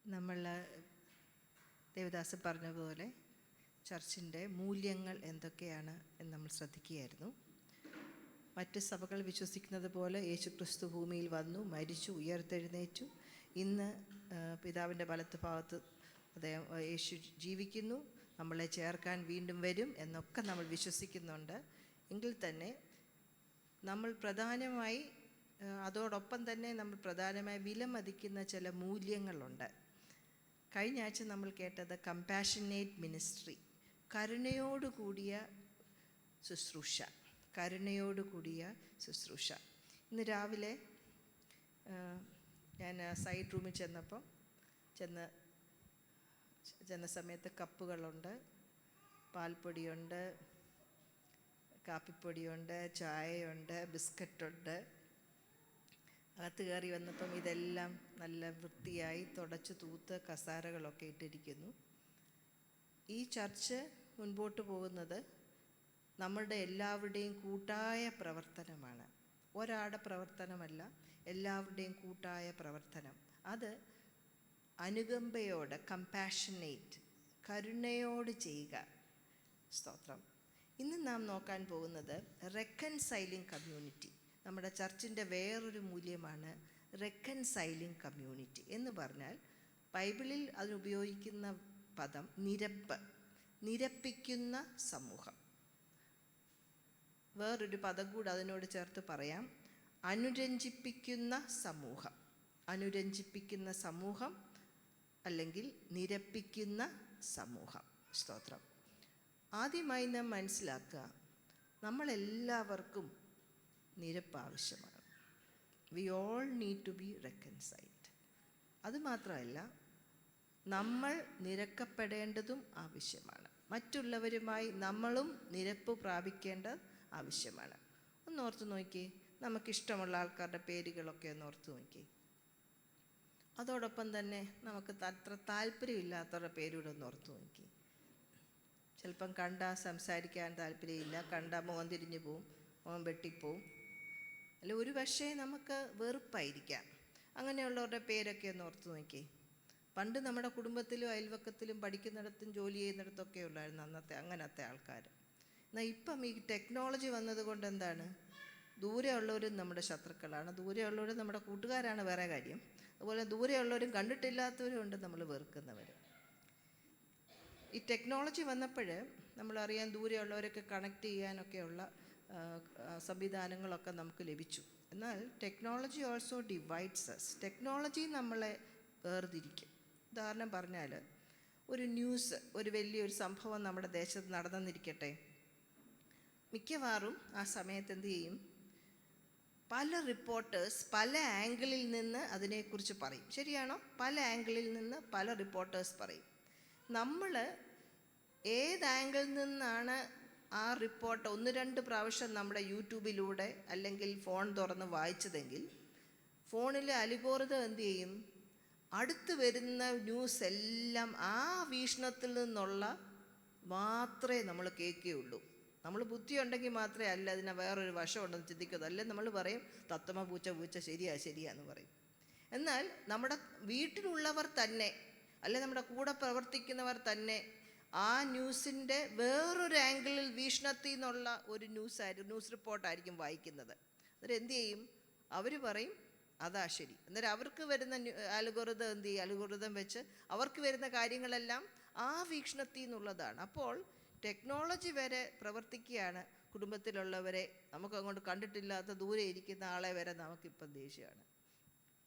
നമ്മൾ ദേവദാസ് പറഞ്ഞതുപോലെ ചർച്ചിൻ്റെ മൂല്യങ്ങൾ എന്തൊക്കെയാണ് എന്ന് നമ്മൾ ശ്രദ്ധിക്കുകയായിരുന്നു. മറ്റ് സഭകൾ വിശ്വസിക്കുന്നത് പോലെ യേശുക്രിസ്തു ഭൂമിയിൽ വന്നു, മരിച്ചു, ഉയർത്തെഴുന്നേറ്റു. ഇന്ന് പിതാവിൻ്റെ വലത്ത് ഭാഗത്ത് അദ്ദേഹം യേശു ജീവിക്കുന്നു, നമ്മളെ ചേർക്കാൻ വീണ്ടും വരും എന്നൊക്കെ നമ്മൾ വിശ്വസിക്കുന്നുണ്ട്. എങ്കിൽ തന്നെ നമ്മൾ പ്രധാനമായി അതോടൊപ്പം തന്നെ നമ്മൾ പ്രധാനമായി വിലമതിക്കുന്ന ചില മൂല്യങ്ങളുണ്ട്. കഴിഞ്ഞ ആഴ്ച നമ്മൾ കേട്ടത് കമ്പാഷനേറ്റ് മിനിസ്ട്രി, കരുണയോടുകൂടിയ ശുശ്രൂഷ, കരുണയോടുകൂടിയ ശുശ്രൂഷ. ഇന്ന് രാവിലെ ഞാൻ സൈഡ് റൂമിൽ ചെന്ന സമയത്ത് കപ്പുകളുണ്ട്, പാൽപ്പൊടിയുണ്ട്, കാപ്പിപ്പൊടിയുണ്ട്, ചായയുണ്ട്, ബിസ്ക്കറ്റുണ്ട്. അകത്ത് കയറി വന്നപ്പം ഇതെല്ലാം നല്ല വൃത്തിയായി തുടച്ച് തൂത്ത് കസാരകളൊക്കെ ഇട്ടിരിക്കുന്നു. ഈ ചർച്ച് മുൻപോട്ട് പോകുന്നത് നമ്മളുടെ എല്ലാവരുടെയും കൂട്ടായ പ്രവർത്തനമാണ്. ഒരാളുടെ പ്രവർത്തനമല്ല, എല്ലാവരുടെയും കൂട്ടായ പ്രവർത്തനം. അത് അനുകമ്പയോടെ, കമ്പാഷനേറ്റ്, കരുണയോട് ചെയ്യുക. സ്തോത്രം. ഇന്ന് നാം നോക്കാൻ പോകുന്നത് റെക്കൺസൈലിംഗ് കമ്മ്യൂണിറ്റി. നമ്മുടെ ചർച്ചിൻ്റെ വേറൊരു മൂല്യമാണ് റെക്കൺസൈലിംഗ് കമ്മ്യൂണിറ്റി എന്ന് പറഞ്ഞാൽ ബൈബിളിൽ അതിനുപയോഗിക്കുന്ന പദം നിരപ്പ്, നിരപ്പിക്കുന്ന സമൂഹം. വേറൊരു പദം കൂടി അതിനോട് ചേർത്ത് പറയാം, അനുരഞ്ജിപ്പിക്കുന്ന സമൂഹം. അനുരഞ്ജിപ്പിക്കുന്ന സമൂഹം അല്ലെങ്കിൽ നിരപ്പിക്കുന്ന സമൂഹം. സ്തോത്രം. ആദ്യമായി നാം മനസ്സിലാക്കുക, നമ്മളെല്ലാവർക്കും നിരപ്പ് ആവശ്യമാണ്. We all need to be reconciled. അതുമാത്രമല്ല, നമ്മൾ നിരക്കപ്പെടേണ്ടതും ആവശ്യമാണ്. മറ്റുള്ളവരുമായി നമ്മളും നിരപ്പ് പ്രാപിക്കേണ്ടത് ആവശ്യമാണ്. ഒന്നോർത്ത് നോക്കി, നമുക്കിഷ്ടമുള്ള ആൾക്കാരുടെ പേരുകളൊക്കെ ഒന്ന് ഓർത്ത് നോക്കി. അതോടൊപ്പം തന്നെ നമുക്ക് അത്ര താല്പര്യമില്ലാത്തവരുടെ പേരുകൂടെ ഒന്ന് ഓർത്ത് നോക്കി. ചിലപ്പം കണ്ടാൽ സംസാരിക്കാൻ താല്പര്യമില്ല, കണ്ടാൽ മുഖം തിരിഞ്ഞു പോവും, മുഖം വെട്ടിപ്പോവും, അല്ല ഒരു പക്ഷേ നമുക്ക് വെറുപ്പായിരിക്കാം. അങ്ങനെയുള്ളവരുടെ പേരൊക്കെ ഒന്ന് ഓർത്ത് നോക്കി. പണ്ട് നമ്മുടെ കുടുംബത്തിലും അയൽവക്കത്തിലും പഠിക്കുന്നിടത്തും ജോലി ചെയ്യുന്നിടത്തൊക്കെ ഉള്ളായിരുന്നു അങ്ങനത്തെ ആൾക്കാർ. എന്നാൽ ഇപ്പം ഈ ടെക്നോളജി വന്നതുകൊണ്ട് എന്താണ്, ദൂരെയുള്ളവരും നമ്മുടെ ശത്രുക്കളാണ്, ദൂരെയുള്ളവരും നമ്മുടെ കൂട്ടുകാരാണ്, വേറെ കാര്യം. അതുപോലെ ദൂരെയുള്ളവരും കണ്ടിട്ടില്ലാത്തവരും ഉണ്ട് നമ്മൾ വെറുക്കുന്നവർ. ഈ ടെക്നോളജി വന്നപ്പോൾ നമ്മളറിയാൻ ദൂരെയുള്ളവരൊക്കെ കണക്ട് ചെയ്യാനൊക്കെയുള്ള സംവിധാനങ്ങളൊക്കെ നമുക്ക് ലഭിച്ചു. എന്നാൽ technology also divides us. Technology നമ്മളെ വേർതിരിക്കും. ഉദാഹരണം പറഞ്ഞാൽ, ഒരു ന്യൂസ്, ഒരു വലിയൊരു സംഭവം നമ്മുടെ ദേശത്ത് നടന്നെന്നിരിക്കട്ടെ, മിക്കവാറും ആ സമയത്ത് എന്തു ചെയ്യും, പല റിപ്പോർട്ടേഴ്സ് പല ആംഗിളിൽ നിന്ന് അതിനെക്കുറിച്ച് പറയും. ശരിയാണോ? പല ആംഗിളിൽ നിന്ന് പല റിപ്പോർട്ടേഴ്സ് പറയും. നമ്മൾ ഏത് ആംഗിളിൽ നിന്നാണ് ആ റിപ്പോർട്ട് 1-2 പ്രാവശ്യം നമ്മുടെ യൂട്യൂബിലൂടെ അല്ലെങ്കിൽ ഫോൺ തുറന്ന് വായിച്ചതെങ്കിൽ, ഫോണിലെ അൽഗോരിതം എന്തു ചെയ്യും, അടുത്ത് വരുന്ന ന്യൂസ് എല്ലാം ആ വീക്ഷണത്തിൽ നിന്നുള്ള മാത്രമേ നമ്മൾ കേൾക്കുകയുള്ളൂ. നമ്മൾ ബുദ്ധിയുണ്ടെങ്കിൽ മാത്രമേ അല്ല അതിനെ വേറൊരു വശമുണ്ടെന്ന് ചിന്തിക്കുന്നത്. അല്ലെ നമ്മൾ പറയും തത്തമ്മ പൂച്ച ശരിയാന്ന് പറയും. എന്നാൽ നമ്മുടെ വീട്ടിലുള്ളവർ തന്നെ, അല്ലെ നമ്മുടെ കൂടെ പ്രവർത്തിക്കുന്നവർ തന്നെ ആ ന്യൂസിൻ്റെ വേറൊരു ആംഗിളിൽ വീക്ഷണത്തിൽ നിന്നുള്ള ഒരു ന്യൂസ് റിപ്പോർട്ടായിരിക്കും വായിക്കുന്നത്. അന്നേരം എന്തു ചെയ്യും, അവർ പറയും അതാ ശരി. അന്നേരം അവർക്ക് വരുന്ന അൽഗോരിതം എന്ത് ചെയ്യും, അൽഗോരിതം വെച്ച് അവർക്ക് വരുന്ന കാര്യങ്ങളെല്ലാം ആ വീക്ഷണത്തിൽ നിന്നുള്ളതാണ്. അപ്പോൾ ടെക്നോളജി വരെ പ്രവർത്തിക്കുകയാണ്. കുടുംബത്തിലുള്ളവരെ നമുക്കങ്ങോട്ട് കണ്ടിട്ടില്ലാത്ത ദൂരെ ഇരിക്കുന്ന ആളെ വരെ നമുക്കിപ്പം ദേഷ്യമാണ്.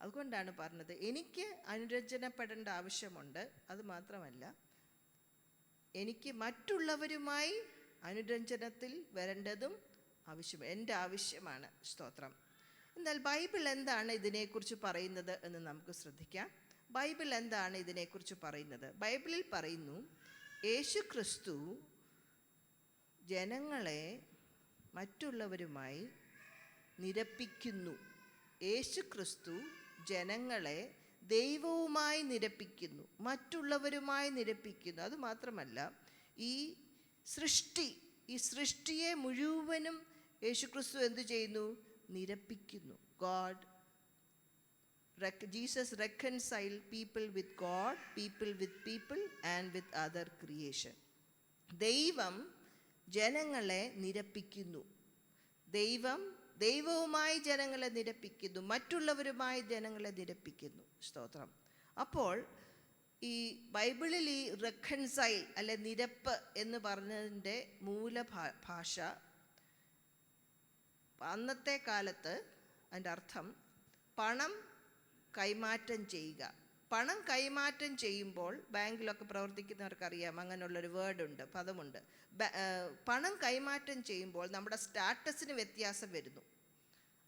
അതുകൊണ്ടാണ് പറഞ്ഞത്, എനിക്ക് അനുരഞ്ജനപ്പെടേണ്ട ആവശ്യമുണ്ട്. അതുമാത്രമല്ല, എനിക്ക് മറ്റുള്ളവരുമായി അനുരഞ്ജനത്തിൽ വരേണ്ടതും എൻ്റെ ആവശ്യമാണ്. സ്തോത്രം. എന്നാൽ ബൈബിൾ എന്താണ് ഇതിനെക്കുറിച്ച് പറയുന്നത് എന്ന് നമുക്ക് ശ്രദ്ധിക്കാം. ബൈബിൾ എന്താണ് ഇതിനെക്കുറിച്ച് പറയുന്നത്? ബൈബിളിൽ പറയുന്നു, യേശുക്രിസ്തു ജനങ്ങളെ മറ്റുള്ളവരുമായി നിരപ്പിക്കുന്നു. യേശുക്രിസ്തു ജനങ്ങളെ ദൈവവുമായി നിരപ്പിക്കുന്നു, മറ്റുള്ളവരുമായി നിരപ്പിക്കുന്നു. അതുമാത്രമല്ല, ഈ സൃഷ്ടിയെ മുഴുവനും യേശുക്രിസ്തു എന്തു ചെയ്യുന്നു, നിരപ്പിക്കുന്നു. God Jesus reconciled people with God, people with people, and with other creation. ദൈവം ജനങ്ങളെ നിരപ്പിക്കുന്നു. ദൈവവുമായി ജനങ്ങളെ നിരപ്പിക്കുന്നു, മറ്റുള്ളവരുമായി ജനങ്ങളെ നിരപ്പിക്കുന്നു. സ്തോത്രം. അപ്പോൾ ഈ ബൈബിളിൽ ഈ റെക്കൺസൈൽ അല്ലെ നിരപ്പ് എന്ന് പറഞ്ഞതിൻ്റെ ഭാഷ അന്നത്തെ കാലത്ത് അതിൻ്റെ അർത്ഥം പണം കൈമാറ്റം ചെയ്യുക. പണം കൈമാറ്റം ചെയ്യുമ്പോൾ ബാങ്കിലൊക്കെ പ്രവർത്തിക്കുന്നവർക്കറിയാം, അങ്ങനെയുള്ളൊരു വേർഡുണ്ട്, പദമുണ്ട്. പണം കൈമാറ്റം ചെയ്യുമ്പോൾ നമ്മുടെ സ്റ്റാറ്റസിന് വ്യത്യാസം വരുന്നു.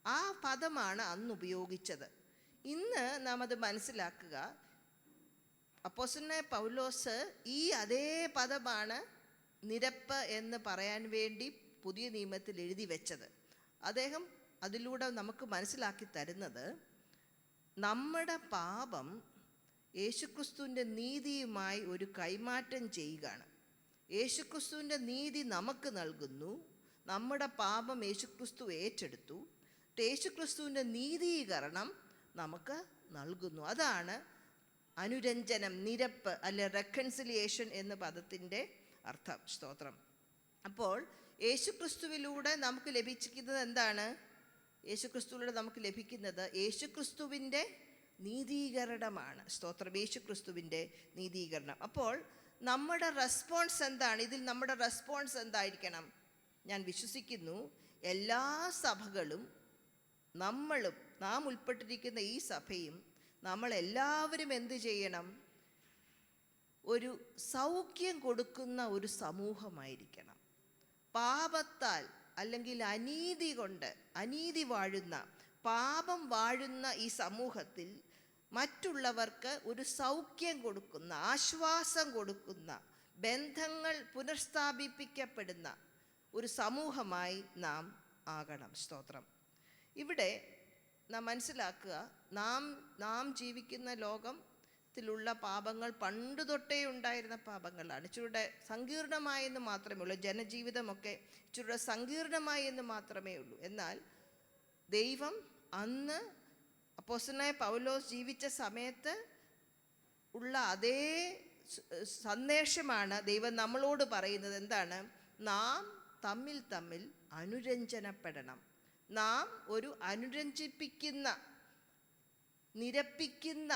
ആ പദമാണ് അന്ന് ഉപയോഗിച്ചത്. ഇന്ന് നാം അത് മനസ്സിലാക്കുക. അപ്പോസ്തലനായ പൗലോസ് ഈ അതേ പദമാണ് നിരപ്പ് എന്ന് പറയാൻ വേണ്ടി പുതിയ നിയമത്തിൽ എഴുതി വെച്ചത്. അദ്ദേഹം അതിലൂടെ നമുക്ക് മനസ്സിലാക്കി തരുന്നത് നമ്മുടെ പാപം യേശുക്രിസ്തുവിൻ്റെ നീതിയുമായി ഒരു കൈമാറ്റം ചെയ്യുകയാണ്. യേശുക്രിസ്തുവിൻ്റെ നീതി നമുക്ക് നൽകുന്നു, നമ്മുടെ പാപം യേശുക്രിസ്തു ഏറ്റെടുത്തു, യേശുക്രിസ്തുവിൻ്റെ നീതീകരണം നമുക്ക് നൽകുന്നു. അതാണ് അനുരഞ്ജനം, നിരപ്പ് അല്ലെ റെക്കൺസിലിയേഷൻ എന്ന പദത്തിൻ്റെ അർത്ഥം. സ്തോത്രം. അപ്പോൾ യേശുക്രിസ്തുവിലൂടെ നമുക്ക് ലഭിച്ചിരിക്കുന്നത് എന്താണ്? യേശുക്രിസ്തുവിലൂടെ നമുക്ക് ലഭിക്കുന്നത് യേശുക്രിസ്തുവിൻ്റെ നീതീകരണമാണ്. സ്തോത്രം. യേശുക്രിസ്തുവിൻ്റെ നീതീകരണം. അപ്പോൾ നമ്മുടെ റെസ്പോൺസ് എന്താണ്? ഇതിൽ നമ്മുടെ റെസ്പോൺസ് എന്തായിരിക്കണം? ഞാൻ വിശ്വസിക്കുന്നു എല്ലാ സഭകളും നാം ഉൾപ്പെട്ടിരിക്കുന്ന ഈ സഭയും നമ്മളെല്ലാവരും എന്ത് ചെയ്യണം? ഒരു സൗഖ്യം കൊടുക്കുന്ന ഒരു സമൂഹമായിരിക്കണം. പാപത്താൽ അല്ലെങ്കിൽ അനീതി വാഴുന്ന, പാപം വാഴുന്ന ഈ സമൂഹത്തിൽ മറ്റുള്ളവർക്ക് ഒരു സൗഖ്യം കൊടുക്കുന്ന, ആശ്വാസം കൊടുക്കുന്ന, ബന്ധങ്ങൾ പുനഃസ്ഥാപിപ്പിക്കപ്പെടുന്ന ഒരു സമൂഹമായി നാം ആകണം. സ്തോത്രം. ഇവിടെ നാം മനസ്സിലാക്കുക, നാം ജീവിക്കുന്ന ലോകത്തിലുള്ള പാപങ്ങൾ പണ്ട് തൊട്ടേ ഉണ്ടായിരുന്ന പാപങ്ങളാണ്. ഇച്ചിരൂടെ സങ്കീർണമായെന്ന് മാത്രമേ ഉള്ളൂ. ജനജീവിതമൊക്കെ ഇച്ചിരൂടെ സങ്കീർണമായി എന്ന് മാത്രമേ ഉള്ളൂ. എന്നാൽ ദൈവം അന്ന് അപ്പോസ്തലനായ പൗലോസ് ജീവിച്ച സമയത്ത് ഉള്ള അതേ സന്ദേശമാണ് ദൈവം നമ്മളോട് പറയുന്നത്. എന്താണ്? നാം തമ്മിൽ അനുരഞ്ജനപ്പെടണം. നാം ഒരു അനുരഞ്ജിപ്പിക്കുന്ന, നിരപ്പിക്കുന്ന,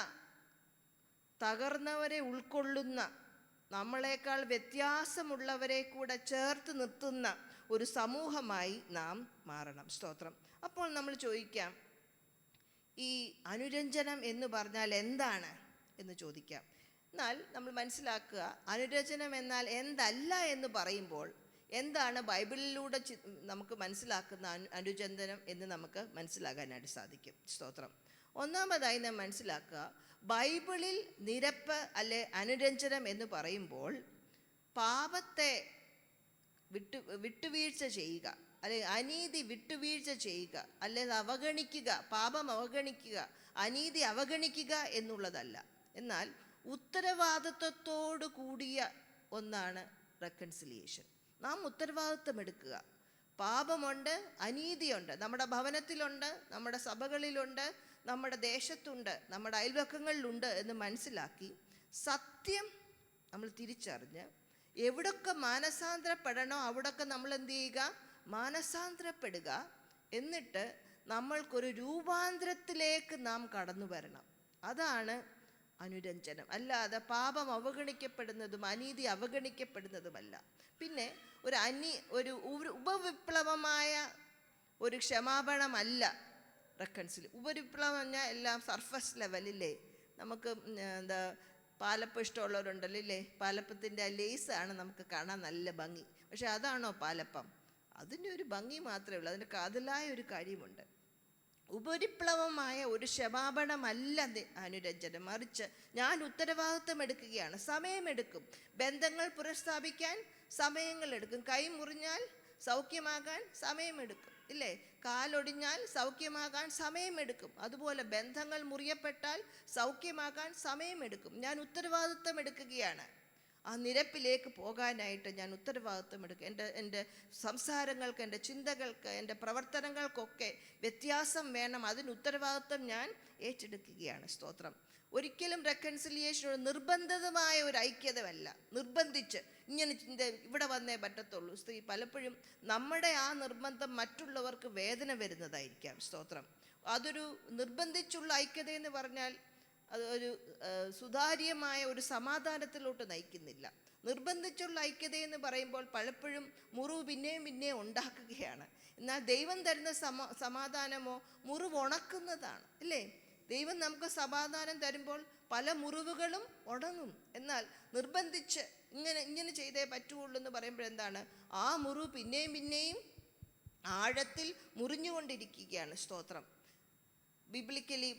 തകർന്നവരെ ഉൾക്കൊള്ളുന്ന, നമ്മളെക്കാൾ വ്യത്യാസമുള്ളവരെ കൂടെ ചേർത്ത് നിർത്തുന്ന ഒരു സമൂഹമായി നാം മാറണം. സ്തോത്രം. അപ്പോൾ നമ്മൾ ചോദിക്കാം, ഈ അനുരഞ്ജനം എന്ന് പറഞ്ഞാൽ എന്താണ് എന്ന് ചോദിക്കാം. എന്നാൽ നമ്മൾ മനസ്സിലാക്കുക, അനുരഞ്ജനം എന്നാൽ എന്തല്ല എന്ന് പറയുമ്പോൾ എന്താണ് ബൈബിളിലൂടെ നമുക്ക് മനസ്സിലാക്കുന്ന അനുരഞ്ജനം എന്ന് നമുക്ക് മനസ്സിലാക്കാനായിട്ട് സാധിക്കും. സ്തോത്രം. ഒന്നാമതായി നാം മനസ്സിലാക്കുക, ബൈബിളിൽ നിരപ്പ് അല്ലെ അനുരഞ്ജനം എന്ന് പറയുമ്പോൾ പാപത്തെ വിട്ടുവീഴ്ച ചെയ്യുക, അല്ലെ അനീതി വിട്ടുവീഴ്ച ചെയ്യുക, അല്ലെ അവഗണിക്കുക, പാപം അവഗണിക്കുക, അനീതി അവഗണിക്കുക എന്നുള്ളതല്ല. എന്നാൽ ഉത്തരവാദിത്വത്തോടു കൂടിയ ഒന്നാണ് റെക്കൺസിലിയേഷൻ. നാം ഉത്തരവാദിത്വം എടുക്കുക. പാപമുണ്ട്, അനീതിയുണ്ട്, നമ്മുടെ ഭവനത്തിലുണ്ട്, നമ്മുടെ സഭകളിലുണ്ട്, നമ്മുടെ ദേശത്തുണ്ട്, നമ്മുടെ അയൽവക്കങ്ങളിലുണ്ട് എന്ന് മനസ്സിലാക്കി സത്യം നമ്മൾ തിരിച്ചറിഞ്ഞ് എവിടൊക്കെ മാനസാന്തരപ്പെടണോ അവിടൊക്കെ നമ്മൾ എന്ത് ചെയ്യുക? മാനസാന്തരപ്പെടുക. എന്നിട്ട് നമ്മൾക്കൊരു രൂപാന്തരത്തിലേക്ക് നാം കടന്നു വരണം. അതാണ് അനുരഞ്ജനം. അല്ലാതെ പാപം അവഗണിക്കപ്പെടുന്നതും അനീതി അവഗണിക്കപ്പെടുന്നതുമല്ല. പിന്നെ ഒരു ഉപവിപ്ലവമായ ഒരു ക്ഷമാപണമല്ല ഉപവിപ്ലവം പറഞ്ഞാൽ എല്ലാം സർഫസ് ലെവലില്ലേ. നമുക്ക് പാലപ്പം ഇഷ്ടമുള്ളവരുണ്ടല്ലോ ഇല്ലേ? പാലപ്പത്തിൻ്റെ ആ ലേസാണ് നമുക്ക് കാണാൻ നല്ല ഭംഗി. പക്ഷെ അതാണോ പാലപ്പം? അതിൻ്റെ ഒരു ഭംഗി മാത്രമേ ഉള്ളൂ. അതിൻ്റെ കാതലായ ഒരു കാര്യമുണ്ട്. ഉപരിപ്ലവമായ ഒരു ക്ഷമാപണമല്ല അനുരഞ്ജനം. മറിച്ച് ഞാൻ ഉത്തരവാദിത്വം എടുക്കുകയാണ്. സമയമെടുക്കും. ബന്ധങ്ങൾ പുനഃസ്ഥാപിക്കാൻ സമയങ്ങളെടുക്കും. കൈ മുറിഞ്ഞാൽ സൗഖ്യമാകാൻ സമയമെടുക്കും ഇല്ലേ? കാലൊടിഞ്ഞാൽ സൗഖ്യമാകാൻ സമയമെടുക്കും. അതുപോലെ ബന്ധങ്ങൾ മുറിയപ്പെട്ടാൽ സൗഖ്യമാകാൻ സമയമെടുക്കും. ഞാൻ ഉത്തരവാദിത്വം എടുക്കുകയാണ്. ആ നിരപ്പിലേക്ക് പോകാനായിട്ട് ഞാൻ ഉത്തരവാദിത്വം എടുക്കുക. എൻ്റെ സംസാരങ്ങൾക്ക്, എൻ്റെ ചിന്തകൾക്ക്, എൻ്റെ പ്രവർത്തനങ്ങൾക്കൊക്കെ വ്യത്യാസം വേണം. അതിന് ഉത്തരവാദിത്വം ഞാൻ ഏറ്റെടുക്കുകയാണ്. സ്തോത്രം. ഒരിക്കലും റെക്കൺസിലിയേഷൻ ഒരു നിർബന്ധിതമായ ഒരു ഐക്യതയല്ല. നിർബന്ധിച്ച് ഇങ്ങനെ ഇവിടെ വന്നേ പറ്റത്തുള്ളൂ. സ്ത്രീ പലപ്പോഴും നമ്മുടെ ആ നിർബന്ധം മറ്റുള്ളവർക്ക് വേദന വരുന്നതായിരിക്കാം. സ്തോത്രം. അതൊരു നിർബന്ധിച്ചുള്ള ഐക്യത എന്ന് പറഞ്ഞാൽ അത് ഒരു സുതാര്യമായ ഒരു സമാധാനത്തിലോട്ട് നയിക്കുന്നില്ല. നിർബന്ധിച്ചുള്ള ഐക്യത എന്ന് പറയുമ്പോൾ പലപ്പോഴും മുറിവ് പിന്നെയും പിന്നെയും ഉണ്ടാക്കുകയാണ്. എന്നാൽ ദൈവം തരുന്ന സമാധാനമോ മുറിവ് ഉണക്കുന്നതാണ്, അല്ലേ? ദൈവം നമുക്ക് സമാധാനം തരുമ്പോൾ പല മുറിവുകളും ഉണങ്ങും. എന്നാൽ നിർബന്ധിച്ച് ഇങ്ങനെ ചെയ്തേ പറ്റുള്ളൂ എന്ന് പറയുമ്പോഴെന്താണ്, ആ മുറിവ് പിന്നെയും പിന്നെയും ആഴത്തിൽ മുറിഞ്ഞുകൊണ്ടിരിക്കുകയാണ്. സ്തോത്രം. ബിബ്ലിക്കലി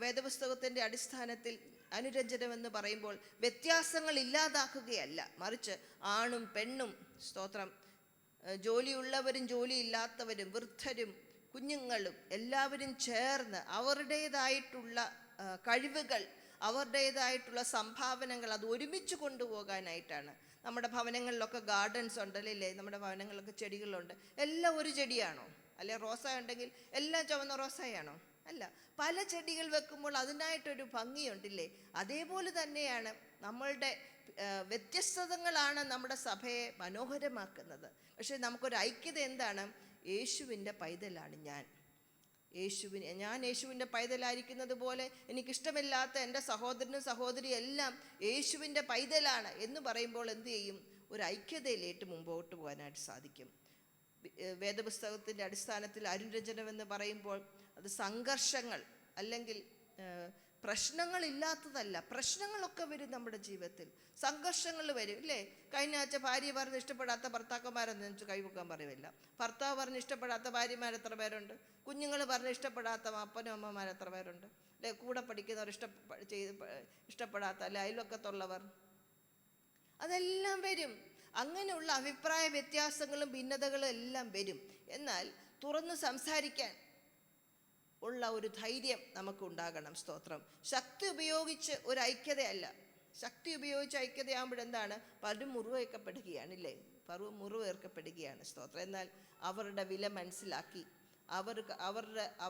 വേദപുസ്തകത്തിൻ്റെ അടിസ്ഥാനത്തിൽ അനുരഞ്ജനം എന്ന് പറയുമ്പോൾ വ്യത്യാസങ്ങൾ ഇല്ലാതാക്കുകയല്ല, മറിച്ച് ആണും പെണ്ണും, സ്തോത്രം, ജോലിയുള്ളവരും ജോലിയില്ലാത്തവരും, വൃദ്ധരും കുഞ്ഞുങ്ങളും എല്ലാവരും ചേർന്ന് അവരുടേതായിട്ടുള്ള കഴിവുകൾ, അവരുടേതായിട്ടുള്ള സംഭാവനകൾ അത് ഒരുമിച്ച് കൊണ്ടുപോകാനായിട്ടാണ്. നമ്മുടെ ഭവനങ്ങളിലൊക്കെ ഗാർഡൻസ് ഉണ്ടല്ലേ? നമ്മുടെ ഭവനങ്ങളിലൊക്കെ ചെടികളുണ്ട്. എല്ലാം ഒരു ചെടിയാണോ? അല്ലെ റോസ ഉണ്ടെങ്കിൽ എല്ലാം ചുവന്ന റോസയാണോ? അല്ല. പല ചെടികൾ വെക്കുമ്പോൾ അതിനായിട്ടൊരു ഭംഗിയുണ്ടില്ലേ? അതേപോലെ തന്നെയാണ് നമ്മളുടെ വ്യത്യസ്തതകളാണ് നമ്മുടെ സഭയെ മനോഹരമാക്കുന്നത്. പക്ഷെ നമുക്കൊരു ഐക്യത എന്താണ്? യേശുവിൻ്റെ പൈതലാണ് ഞാൻ. ഞാൻ യേശുവിൻ്റെ പൈതലായിരിക്കുന്നത് പോലെ എനിക്കിഷ്ടമില്ലാത്ത എൻ്റെ സഹോദരനും സഹോദരിയും എല്ലാം യേശുവിൻ്റെ പൈതലാണ് എന്ന് പറയുമ്പോൾ എന്തു ചെയ്യും? ഒരു ഐക്യതയിലേട്ട് മുമ്പോട്ട് പോകാനായിട്ട് സാധിക്കും. വേദപുസ്തകത്തിൻ്റെ അടിസ്ഥാനത്തിൽ അനുരഞ്ജനം എന്ന് പറയുമ്പോൾ അത് സംഘർഷങ്ങൾ അല്ലെങ്കിൽ പ്രശ്നങ്ങളില്ലാത്തതല്ല. പ്രശ്നങ്ങളൊക്കെ വരും നമ്മുടെ ജീവിതത്തിൽ, സംഘർഷങ്ങൾ വരും, ഇല്ലേ? കഴിഞ്ഞ ആഴ്ച ഭാര്യ പറഞ്ഞ് ഇഷ്ടപ്പെടാത്ത ഭർത്താക്കന്മാരെന്ന് കൈവക്കാൻ പറയുമില്ല. ഭർത്താവ് പറഞ്ഞ് ഇഷ്ടപ്പെടാത്ത ഭാര്യമാർ എത്ര പേരുണ്ട്? കുഞ്ഞുങ്ങൾ പറഞ്ഞ് ഇഷ്ടപ്പെടാത്ത അപ്പനും അമ്മമാർ എത്ര പേരുണ്ട്? അല്ലെ? കൂടെ പഠിക്കുന്നവർ ഇഷ്ടപ്പെടാത്ത, അല്ലെ അയൽവക്കത്തുള്ളവർ, അതെല്ലാം വരും. അങ്ങനെയുള്ള അഭിപ്രായ വ്യത്യാസങ്ങളും ഭിന്നതകളും എല്ലാം വരും. എന്നാൽ തുറന്ന് സംസാരിക്കാൻ ഉള്ള ഒരു ധൈര്യം നമുക്കുണ്ടാകണം. സ്തോത്രം. ശക്തി ഉപയോഗിച്ച് ഒരു ഐക്യതയല്ല. ശക്തി ഉപയോഗിച്ച് ഐക്യതയാകുമ്പോഴെന്താണ്? പലരും മുറിവേൽക്കപ്പെടുകയാണില്ലേ? മുറിവേൽക്കപ്പെടുകയാണ്. സ്തോത്രം. എന്നാൽ അവരുടെ വില മനസ്സിലാക്കി,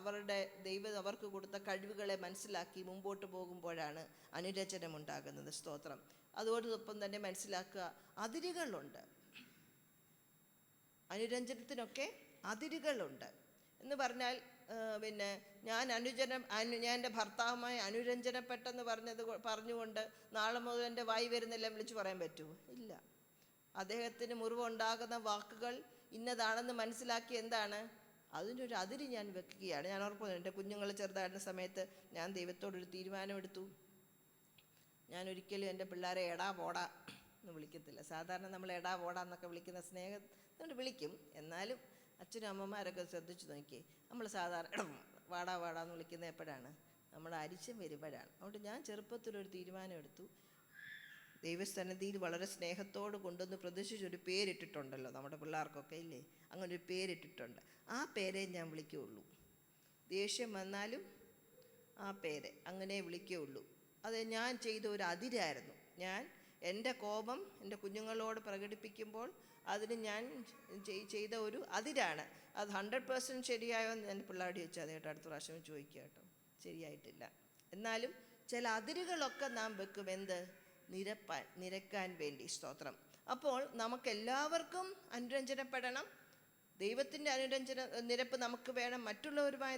അവരുടെ ദൈവം അവർക്ക് കൊടുത്ത കഴിവുകളെ മനസ്സിലാക്കി മുമ്പോട്ട് പോകുമ്പോഴാണ് അനുരഞ്ജനം ഉണ്ടാകുന്നത്. സ്തോത്രം. അതോടൊപ്പം തന്നെ മനസ്സിലാക്കുക, അതിരുകളുണ്ട്. അനുരഞ്ജനത്തിനൊക്കെ അതിരുകളുണ്ട് എന്ന് പറഞ്ഞാൽ ഞാൻ എൻ്റെ ഭർത്താവുമായി അനുരഞ്ജനപ്പെട്ടെന്ന് പറഞ്ഞുകൊണ്ട് നാളെ മുതൽ എൻ്റെ വായി വരുന്നെല്ലാം വിളിച്ചു പറയാൻ പറ്റുമോ? ഇല്ല. അദ്ദേഹത്തിന് മുറിവുണ്ടാകുന്ന വാക്കുകൾ ഇന്നതാണെന്ന് മനസ്സിലാക്കി എന്താണ്? അതിനൊരു അതിര് ഞാൻ വെക്കുകയാണ്. ഞാൻ ഓർക്കുന്നു, എൻ്റെ കുഞ്ഞുങ്ങൾ ചെറുതായിരുന്ന സമയത്ത് ഞാൻ ദൈവത്തോടൊരു തീരുമാനമെടുത്തു. ഞാൻ ഒരിക്കലും എൻ്റെ പിള്ളേരെ എടാ പോടാ എന്ന് വിളിക്കത്തില്ല. സാധാരണ നമ്മൾ എടാ പോടാ എന്നൊക്കെ വിളിക്കുന്ന സ്നേഹത്തോട് വിളിക്കും. എന്നാലും അച്ഛനും അമ്മമാരൊക്കെ ശ്രദ്ധിച്ചു നോക്കി, നമ്മൾ സാധാരണ വാടാ വാടാന്ന് വിളിക്കുന്നത് എപ്പോഴാണ്? നമ്മുടെ അരിശം വരുമ്പോഴാണ്. അതുകൊണ്ട് ഞാൻ ചെറുപ്പത്തിലൊരു തീരുമാനമെടുത്തു. ദൈവസന്നിധിയിൽ വളരെ സ്നേഹത്തോട് കൊണ്ടുവന്ന് പ്രതീക്ഷിച്ചൊരു പേരിട്ടിട്ടുണ്ടല്ലോ നമ്മുടെ പിള്ളേർക്കൊക്കെ, ഇല്ലേ? അങ്ങനെ ഒരു പേരിട്ടിട്ടുണ്ട്. ആ പേരെ ഞാൻ വിളിക്കുകയുള്ളൂ. ദേഷ്യം വന്നാലും ആ പേര് അങ്ങനെ വിളിക്കുകയുള്ളൂ. അത് ഞാൻ ചെയ്ത ഒരു അതിരായിരുന്നു. ഞാൻ എൻ്റെ കോപം എൻ്റെ കുഞ്ഞുങ്ങളോട് പ്രകടിപ്പിക്കുമ്പോൾ അതിന് ഞാൻ ചെയ്ത ഒരു അതിരാണ്. അത് 100% ശരിയായോ എന്ന് എൻ്റെ പിള്ളേരോട് ചോദിച്ചാൽ അത് കേട്ടോ, അടുത്ത പ്രാവശ്യം ചോദിക്കുക കേട്ടോ. ശരിയായിട്ടില്ല. എന്നാലും ചില അതിരുകളൊക്കെ നാം വെക്കും. എന്ത്? നിരക്കാൻ വേണ്ടി. സ്തോത്രം. അപ്പോൾ നമുക്കെല്ലാവർക്കും അനുരഞ്ജനപ്പെടണം. ദൈവത്തിൻ്റെ നിരപ്പ് നമുക്ക് വേണം. മറ്റുള്ളവരുമായി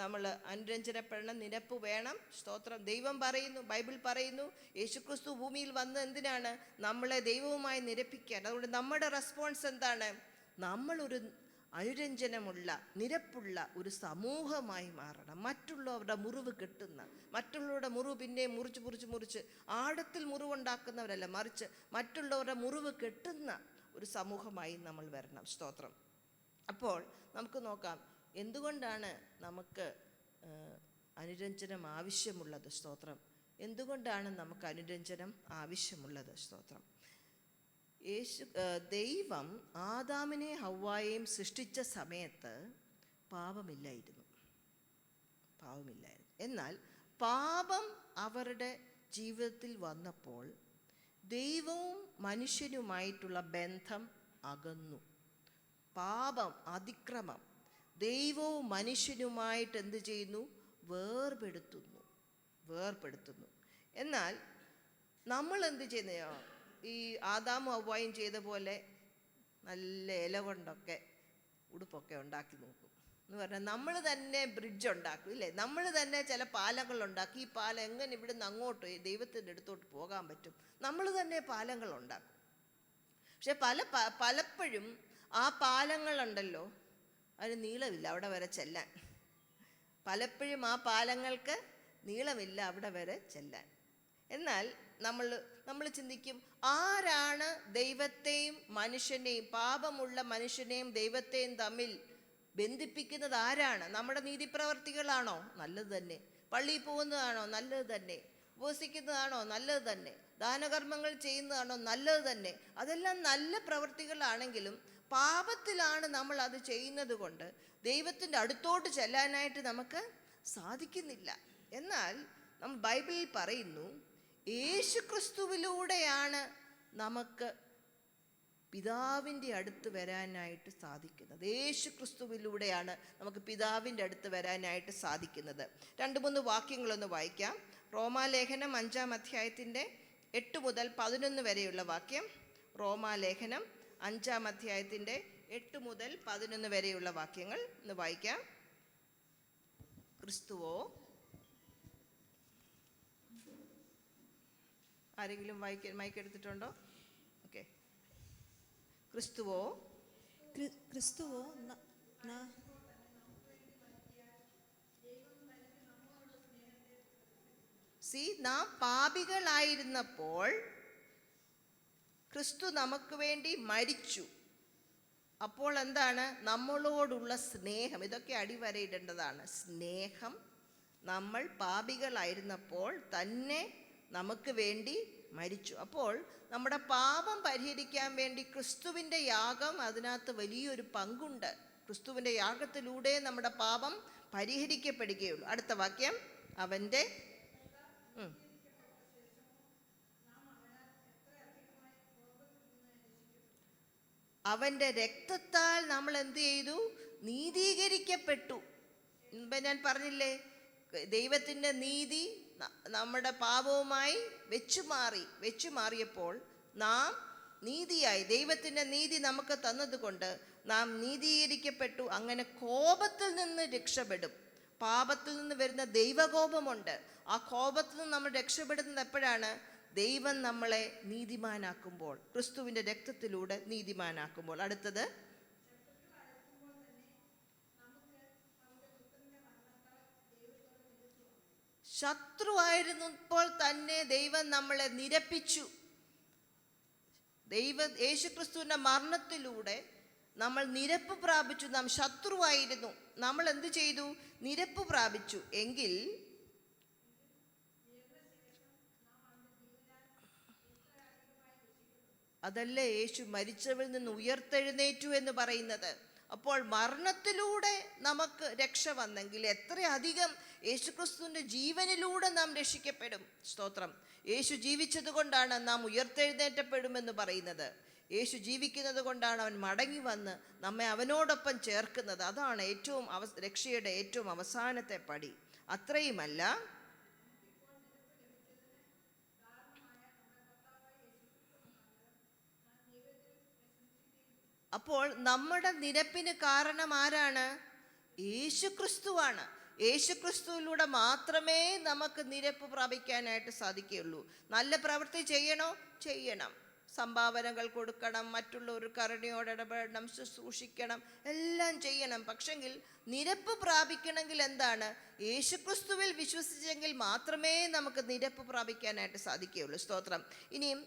നമ്മൾ അനുരഞ്ജനപ്പെടണം, നിരപ്പ് വേണം. സ്തോത്രം. ദൈവം പറയുന്നു, ബൈബിൾ പറയുന്നു, യേശുക്രിസ്തു ഭൂമിയിൽ വന്നത് എന്തിനാണ്? നമ്മളെ ദൈവവുമായി നിരപ്പിക്കാൻ. അതുകൊണ്ട് നമ്മുടെ റെസ്പോൺസ് എന്താണ്? നമ്മളൊരു അനുരഞ്ജനമുള്ള, നിരപ്പുള്ള ഒരു സമൂഹമായി മാറണം. മറ്റുള്ളവരുടെ മുറിവ് കെട്ടുന്ന, മറ്റുള്ളവരുടെ മുറിവ് പിന്നെ മുറിച്ച് ആഴത്തിൽ മുറിവുണ്ടാക്കുന്നവരല്ല, മറിച്ച് മറ്റുള്ളവരുടെ മുറിവ് കെട്ടുന്ന ഒരു സമൂഹമായി നമ്മൾ വരണം. സ്തോത്രം. അപ്പോൾ നമുക്ക് നോക്കാം, എന്തുകൊണ്ടാണ് നമുക്ക് അനുരഞ്ജനം ആവശ്യമുള്ളത്? സ്തോത്രം. എന്തുകൊണ്ടാണ് നമുക്ക് അനുരഞ്ജനം ആവശ്യമുള്ളത്? സ്തോത്രം. ദൈവം ആദാമിനെ ഹവ്വായെയും സൃഷ്ടിച്ച സമയത്ത് പാപമില്ലായിരുന്നു. എന്നാൽ പാപം അവരുടെ ജീവിതത്തിൽ വന്നപ്പോൾ ദൈവവും മനുഷ്യനുമായിട്ടുള്ള ബന്ധം അകന്നു. പാപം, അതിക്രമം ദൈവവും മനുഷ്യനുമായിട്ട് എന്ത് ചെയ്യുന്നു? വേർപെടുത്തുന്നു. എന്നാൽ നമ്മൾ എന്ത് ചെയ്യുന്നയോ, ഈ ആദാമും ഹവ്വായും ചെയ്ത പോലെ നല്ല ഇല കൊണ്ടൊക്കെ ഉടുപ്പൊക്കെ ഉണ്ടാക്കി നോക്കും എന്ന് പറഞ്ഞാൽ നമ്മൾ തന്നെ ബ്രിഡ്ജ് ഉണ്ടാക്കും, ഇല്ലേ? നമ്മൾ തന്നെ ചില പാലങ്ങൾ ഉണ്ടാക്കി. ഈ പാലം എങ്ങനെ ഇവിടുന്ന് അങ്ങോട്ട് ദൈവത്തിൻ്റെ അടുത്തോട്ട് പോകാൻ പറ്റും? നമ്മൾ തന്നെ പാലങ്ങൾ ഉണ്ടാക്കും. പക്ഷെ പലപ്പോഴും ആ പാലങ്ങളുണ്ടല്ലോ, അതിന് നീളമില്ല അവിടെ വരെ ചെല്ലാൻ. പലപ്പോഴും ആ പാലങ്ങൾക്ക് നീളമില്ല അവിടെ വരെ ചെല്ലാൻ. എന്നാൽ നമ്മൾ ചിന്തിക്കും, ആരാണ് ദൈവത്തെയും മനുഷ്യനെയും, പാപമുള്ള മനുഷ്യനെയും ദൈവത്തെയും തമ്മിൽ ബന്ധിപ്പിക്കുന്നത്? ആരാണ്? നമ്മുടെ നീതിപ്രവർത്തികളാണോ? നല്ലത് തന്നെ. പള്ളിയിൽ പോകുന്നതാണോ? നല്ലത് തന്നെ. ഉപവസിക്കുന്നതാണോ? നല്ലത് തന്നെ. ദാനകർമ്മങ്ങൾ ചെയ്യുന്നതാണോ? നല്ലത് തന്നെ. അതെല്ലാം നല്ല പ്രവൃത്തികളാണെങ്കിലും പാപത്തിലാണ് നമ്മൾ അത് ചെയ്യുന്നത് കൊണ്ട് ദൈവത്തിൻ്റെ അടുത്തോട്ട് ചെല്ലാനായിട്ട് നമുക്ക് സാധിക്കുന്നില്ല. എന്നാൽ നമ്മൾ ബൈബിളിൽ പറയുന്നു, യേശു ക്രിസ്തുവിലൂടെയാണ് നമുക്ക് പിതാവിൻ്റെ അടുത്ത് വരാനായിട്ട് സാധിക്കുന്നത്. യേശു ക്രിസ്തുവിലൂടെയാണ് നമുക്ക് പിതാവിൻ്റെ അടുത്ത് വരാനായിട്ട് സാധിക്കുന്നത്. 2-3 വാക്യങ്ങളൊന്ന് വായിക്കാം. റോമാലേഖനം 5-ാം അധ്യായത്തിൻ്റെ 8 മുതൽ 11 വരെയുള്ള വാക്യം. റോമാലേഖനം 5-ാം അധ്യായത്തിൻ്റെ 8 മുതൽ 11 വരെയുള്ള വാക്യങ്ങൾ ഒന്ന് വായിക്കാം. ക്രിസ്തുവോ, ആരെങ്കിലും മൈക്കെടുത്തിട്ടുണ്ടോ? ഓക്കെ. ക്രിസ്തുവോ നാം പാപികളായിരുന്നപ്പോൾ ക്രിസ്തു നമുക്ക് വേണ്ടി മരിച്ചു. അപ്പോൾ എന്താണ്? നമ്മളോടുള്ള സ്നേഹം, ഇതൊക്കെ അടിവരയിടേണ്ടതാണ്. സ്നേഹം, നമ്മൾ പാപികളായിരുന്നപ്പോൾ തന്നെ നമുക്ക് വേണ്ടി മരിച്ചു. അപ്പോൾ നമ്മുടെ പാപം പരിഹരിക്കാൻ വേണ്ടി ക്രിസ്തുവിൻ്റെ യാഗം, അതിനകത്ത് വലിയൊരു പങ്കുണ്ട്. ക്രിസ്തുവിൻ്റെ യാഗത്തിലൂടെ നമ്മുടെ പാപം പരിഹരിക്കപ്പെടുകയുള്ളൂ. അടുത്ത വാക്യം, അവൻ്റെ രക്തത്താൽ നമ്മൾ എന്ത് ചെയ്തു? നീതീകരിക്കപ്പെട്ടു. മുമ്പ് ഞാൻ പറഞ്ഞില്ലേ, ദൈവത്തിൻ്റെ നീതി നമ്മുടെ പാപവുമായി വെച്ചു മാറിയപ്പോൾ നാം നീതിയായി, ദൈവത്തിൻ്റെ നീതി നമുക്ക് തന്നതുകൊണ്ട് നാം നീതീകരിക്കപ്പെട്ടു. അങ്ങനെ കോപത്തിൽ നിന്ന് രക്ഷപ്പെടും. പാപത്തിൽ നിന്ന് വരുന്ന ദൈവകോപമുണ്ട്. ആ കോപത്തിൽ നിന്ന് നമ്മൾ രക്ഷപ്പെടുന്നത് എപ്പോഴാണ്? ദൈവം നമ്മളെ നീതിമാനാക്കുമ്പോൾ, ക്രിസ്തുവിൻ്റെ രക്തത്തിലൂടെ നീതിമാനാക്കുമ്പോൾ. അടുത്തത്, ശത്രുവായിരുന്നപ്പോൾ തന്നെ ദൈവം നമ്മളെ നിരപ്പിച്ചു. യേശുക്രിസ്തുവിൻ്റെ മരണത്തിലൂടെ നമ്മൾ നിരപ്പ് പ്രാപിച്ചു. നാം ശത്രുവായിരുന്നു, നമ്മൾ എന്ത് ചെയ്തു? നിരപ്പ് പ്രാപിച്ചു. എങ്കിൽ അതല്ലേ യേശു മരിച്ചവരിൽ നിന്ന് ഉയർത്തെഴുന്നേറ്റു എന്ന് പറയുന്നത്. അപ്പോൾ മരണത്തിലൂടെ നമുക്ക് രക്ഷ വന്നെങ്കിൽ എത്രയധികം യേശുക്രിസ്തുവിൻ്റെ ജീവനിലൂടെ നാം രക്ഷിക്കപ്പെടും. സ്തോത്രം. യേശു ജീവിച്ചത് കൊണ്ടാണ് നാം ഉയർത്തെഴുന്നേറ്റപ്പെടുമെന്ന് പറയുന്നത്. യേശു ജീവിക്കുന്നത് കൊണ്ടാണ് അവൻ മടങ്ങി വന്ന് നമ്മെ അവനോടൊപ്പം ചേർക്കുന്നത്. അതാണ് രക്ഷയുടെ ഏറ്റവും അവസാനത്തെ പടി. അത്രയുമല്ല, അപ്പോൾ നമ്മുടെ നിരപ്പിന് കാരണം ആരാണ്? യേശുക്രിസ്തുവാണ്. യേശുക്രിസ്തുവിലൂടെ മാത്രമേ നമുക്ക് നിരപ്പ് പ്രാപിക്കാനായിട്ട് സാധിക്കുകയുള്ളൂ. നല്ല പ്രവൃത്തി ചെയ്യണം, സംഭാവനകൾ കൊടുക്കണം, മറ്റുള്ളവർ കരുണയോടെ ഇടപെടണം, ശുശ്രൂഷിക്കണം, എല്ലാം ചെയ്യണം. പക്ഷെങ്കിൽ നിരപ്പ് പ്രാപിക്കണമെങ്കിൽ എന്താണ്? യേശുക്രിസ്തുവിൽ വിശ്വസിച്ചെങ്കിൽ മാത്രമേ നമുക്ക് നിരപ്പ് പ്രാപിക്കാനായിട്ട് സാധിക്കുകയുള്ളൂ. സ്തോത്രം. ഇനിയും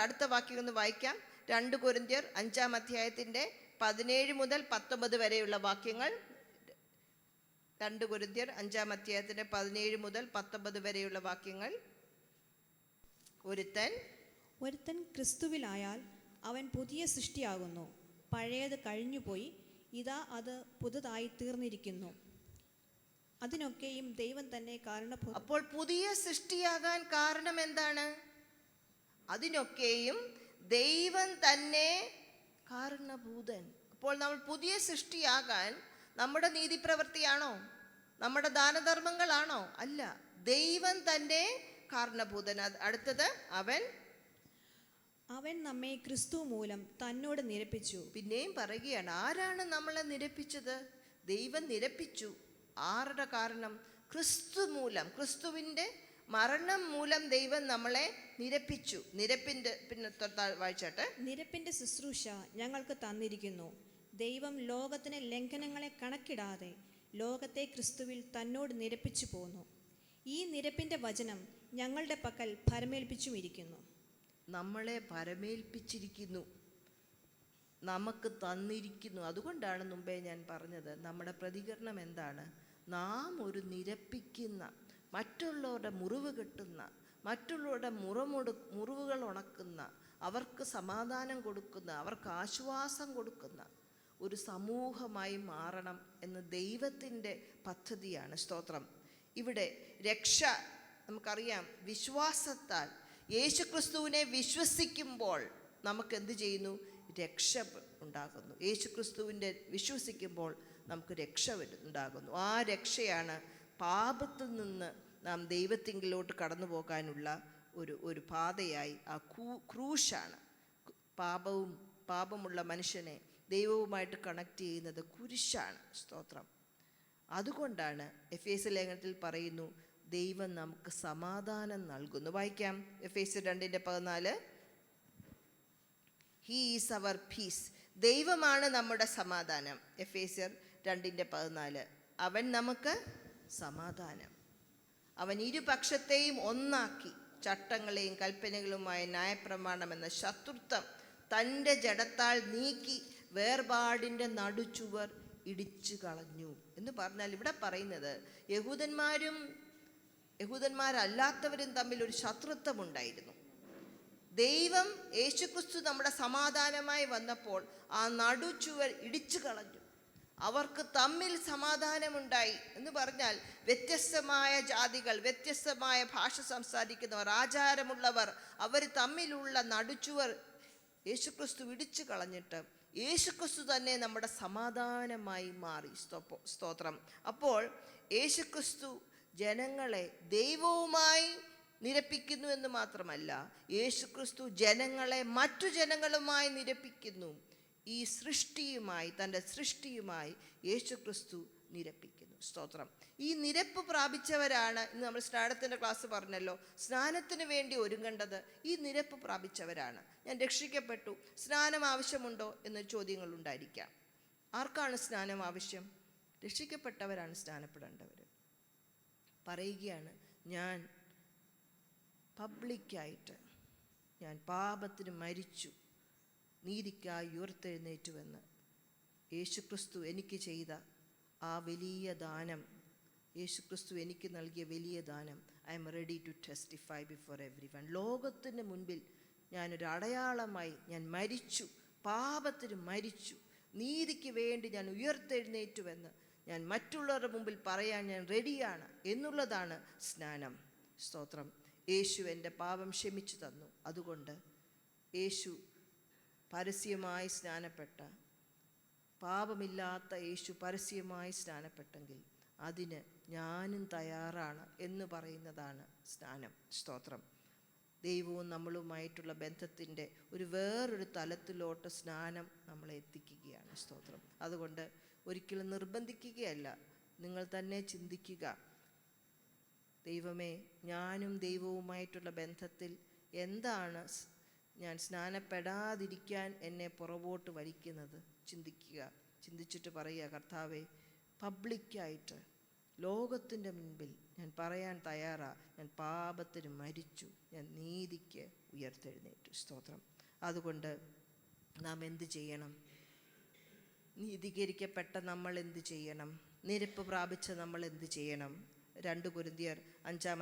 അടുത്ത വാക്യം ഒന്ന് വായിക്കാം. 2 കൊരിന്ത്യർ 5-ാം അധ്യായത്തിൻ്റെ 17 മുതൽ 19 വരെയുള്ള വാക്യങ്ങൾ. 2 കൊരിന്ത്യർ 5-ാം അധ്യായത്തിൻ്റെ 17 മുതൽ 19 വരെയുള്ള വാക്യങ്ങൾ. ഒരുത്തൻ ക്രിസ്തുവിലായാൽ അവൻ പുതിയ സൃഷ്ടിയാകുന്നു. പഴയത് കഴിഞ്ഞുപോയി, ഇതാ അത് പുതുതായി തീർന്നിരിക്കുന്നു. അതിനൊക്കെയും ദൈവം തന്നെ കാരണഭൂതൻ. അപ്പോൾ പുതിയ സൃഷ്ടിയാകാൻ കാരണം എന്താണ്? അതിനൊക്കെയും ദൈവം തന്നെ കാരണഭൂതൻ. അപ്പോൾ നമ്മൾ പുതിയ സൃഷ്ടിയാകാൻ നമ്മുടെ നീതിപ്രവൃത്തിയാണോ, നമ്മുടെ ദാനധർമ്മങ്ങളാണോ? അല്ല, ദൈവം തന്നെ കാരണഭൂതൻ. അടുത്തത്, അവൻ നമ്മെ ക്രിസ്തു മൂലം തന്നോട് നിരപ്പിച്ചു. പിന്നെയും പറയുകയാണ്, ആരാണ് നമ്മളെ നിരപ്പിച്ചത്? ദൈവം നിരപ്പിച്ചു. ആരുടെ കാരണം? ക്രിസ്തു മൂലം, ക്രിസ്തുവിൻ്റെ മരണം മൂലം ദൈവം നമ്മളെ നിരപ്പിച്ചു. നിരപ്പിൻ്റെ പിന്നെ വായിച്ചാട്ടെ. നിരപ്പിന്റെ ശുശ്രൂഷ ഞങ്ങൾക്ക് തന്നിരിക്കുന്നു. ദൈവം ലോകത്തിന് ലംഘനങ്ങളെ കണക്കിടാതെ ലോകത്തെ ക്രിസ്തുവിൽ തന്നോട് നിരപ്പിച്ചു പോന്നു. ഈ നിരപ്പിന്റെ വചനം ഞങ്ങളുടെ പക്കൽ ഭരമേൽപ്പിച്ചുമിരിക്കുന്നു. നമ്മളെ ഭരമേൽപ്പിച്ചിരിക്കുന്നു, നമുക്ക് തന്നിരിക്കുന്നു. അതുകൊണ്ടാണ് മുമ്പേ ഞാൻ പറഞ്ഞത്, നമ്മുടെ പ്രതികരണം എന്താണ്? നാം ഒരു നിരപ്പിക്കുന്ന, മറ്റുള്ളവരുടെ മുറിവ് കെട്ടുന്ന, മറ്റുള്ളവരുടെ മുറിവുകൾ ഉണക്കുന്ന, അവർക്ക് സമാധാനം കൊടുക്കുന്ന, അവർക്ക് ആശ്വാസം കൊടുക്കുന്ന ഒരു സമൂഹമായി മാറണം എന്ന് ദൈവത്തിൻ്റെ പദ്ധതിയാണ്. സ്തോത്രം. ഇവിടെ രക്ഷ നമുക്കറിയാം, വിശ്വാസത്താൽ യേശുക്രിസ്തുവിനെ വിശ്വസിക്കുമ്പോൾ നമുക്ക് എന്ത് ചെയ്യുന്നു? രക്ഷ ഉണ്ടാകുന്നു. യേശുക്രിസ്തുവിൻ്റെ വിശ്വസിക്കുമ്പോൾ നമുക്ക് രക്ഷ ഉണ്ടാകുന്നു. ആ രക്ഷയാണ് പാപത്തിൽ നിന്ന് നാം ദൈവത്തിങ്കിലോട്ട് കടന്നു പോകാനുള്ള ഒരു പാതയായി ആ ക്രൂശാണ്. പാപമുള്ള മനുഷ്യനെ ദൈവവുമായിട്ട് കണക്ട് ചെയ്യുന്നത് കുരിശാണ്. സ്തോത്രം. അതുകൊണ്ടാണ് എഫേസ്യ ലേഖനത്തിൽ പറയുന്നു, ദൈവം നമുക്ക് സമാധാനം നൽകുന്നു. വായിക്കാം, Ephesians 2:14. He is our peace. ദൈവമാണ് നമ്മുടെ സമാധാനം. എഫേസ്യർ 2:14. അവൻ നമുക്ക് സമാധാനം. അവൻ ഇരുപക്ഷത്തെയും ഒന്നാക്കി ചട്ടങ്ങളെയും കൽപ്പനകളുമായ ന്യായപ്രമാണം എന്ന ശത്രുത്വം തൻ്റെ ജഡത്താൽ നീക്കി വേർപാടിൻ്റെ നടുച്ചുവർ ഇടിച്ചു കളഞ്ഞു എന്ന് പറഞ്ഞാൽ, ഇവിടെ പറയുന്നത് യഹൂദന്മാരല്ലാത്തവരും തമ്മിൽ ഒരു ശത്രുത്വമുണ്ടായിരുന്നു. ദൈവം യേശുക്രിസ്തു നമ്മുടെ സമാധാനമായി വന്നപ്പോൾ ആ നടുച്ചുവർ ഇടിച്ചു കളഞ്ഞു. അവർക്ക് തമ്മിൽ സമാധാനമുണ്ടായി എന്ന് പറഞ്ഞാൽ, വ്യത്യസ്തമായ ജാതികൾ, വ്യത്യസ്തമായ ഭാഷ സംസാരിക്കുന്നവർ, ആചാരമുള്ളവർ, അവർ തമ്മിലുള്ള നടുച്ചുവർ യേശുക്രിസ്തു ഇടിച്ചു കളഞ്ഞിട്ട് യേശുക്രിസ്തു തന്നെ നമ്മുടെ സമാധാനമായി മാറി. സ്തോത്രം. അപ്പോൾ യേശുക്രിസ്തു ജനങ്ങളെ ദൈവവുമായി നിരപ്പിക്കുന്നു എന്ന് മാത്രമല്ല, യേശുക്രിസ്തു ജനങ്ങളെ മറ്റു ജനങ്ങളുമായി നിരപ്പിക്കുന്നു. ഈ സൃഷ്ടിയുമായി, തൻ്റെ സൃഷ്ടിയുമായി യേശുക്രിസ്തു നിരപ്പിക്കുന്നു. സ്തോത്രം. ഈ നിരപ്പ് പ്രാപിച്ചവരാണ്, ഇന്ന് നമ്മൾ സ്നാനത്തിൻ്റെ ക്ലാസ് പറഞ്ഞല്ലോ, സ്നാനത്തിന് വേണ്ടി ഒരുങ്ങേണ്ടത് ഈ നിരപ്പ് പ്രാപിച്ചവരാണ്. ഞാൻ രക്ഷിക്കപ്പെട്ടു, സ്നാനം ആവശ്യമുണ്ടോ എന്ന ചോദ്യങ്ങൾ ഉണ്ടായിരിക്കാം. ആർക്കാണ് സ്നാനം ആവശ്യം? രക്ഷിക്കപ്പെട്ടവരാണ് സ്നാനപ്പെടേണ്ടവർ. പറയുകയാണ്, ഞാൻ പബ്ലിക്കായിട്ട് ഞാൻ പാപത്തിന് മരിച്ചു, നീതിക്കായി ഉയർത്തെഴുന്നേറ്റുവെന്ന് യേശുക്രിസ്തു എനിക്ക് ചെയ്ത ആ വലിയ ദാനം, യേശുക്രിസ്തു എനിക്ക് നൽകിയ വലിയ ദാനം, I am ready to testify before everyone. ലോകത്തിന് മുൻപിൽ ഞാനൊരു അടയാളമായി ഞാൻ മരിച്ചു, പാപത്തിന് മരിച്ചു, നീതിക്ക് വേണ്ടി ഞാൻ ഉയർത്തെഴുന്നേറ്റുവെന്ന് ഞാൻ മറ്റുള്ളവരുടെ മുമ്പിൽ പറയാൻ ഞാൻ റെഡിയാണ് എന്നുള്ളതാണ് സ്നാനം. സ്തോത്രം. യേശു എൻ്റെ പാപം ക്ഷമിച്ചു തന്നു. അതുകൊണ്ട് യേശു പരസ്യമായി സ്നാനപ്പെട്ട, പാപമില്ലാത്ത യേശു പരസ്യമായി സ്നാനപ്പെട്ടെങ്കിൽ അതിന് ഞാനും തയ്യാറാണ് എന്ന് പറയുന്നതാണ് സ്നാനം. സ്തോത്രം. ദൈവവും നമ്മളുമായിട്ടുള്ള ബന്ധത്തിൻ്റെ വേറൊരു തലത്തിലോട്ട് സ്നാനം നമ്മളെ എത്തിക്കുകയാണ്. സ്തോത്രം. അതുകൊണ്ട് ഒരിക്കലും നിർബന്ധിക്കുകയല്ല, നിങ്ങൾ തന്നെ ചിന്തിക്കുക, ദൈവമേ, ഞാനും ദൈവവുമായിട്ടുള്ള ബന്ധത്തിൽ എന്താണ് ഞാൻ സ്നാനപ്പെടാതിരിക്കാൻ എന്നെ പുറകോട്ട് വലിക്കുന്നത്? ചിന്തിക്കുക. ചിന്തിച്ചിട്ട് പറയുക, കർത്താവേ, പബ്ലിക്കായിട്ട് ലോകത്തിൻ്റെ മുൻപിൽ ഞാൻ പറയാൻ തയ്യാറാ, ഞാൻ പാപത്തിന് മരിച്ചു, ഞാൻ നീതിക്ക് ഉയർത്തെഴുന്നേറ്റു. സ്തോത്രം. അതുകൊണ്ട് നാം എന്ത് ചെയ്യണം? നീതീകരിക്കപ്പെട്ട നമ്മൾ എന്ത് ചെയ്യണം? നിരപ്പ് പ്രാപിച്ച നമ്മൾ എന്ത് ചെയ്യണം? 2 കൊരിന്ത്യർ 5-ാം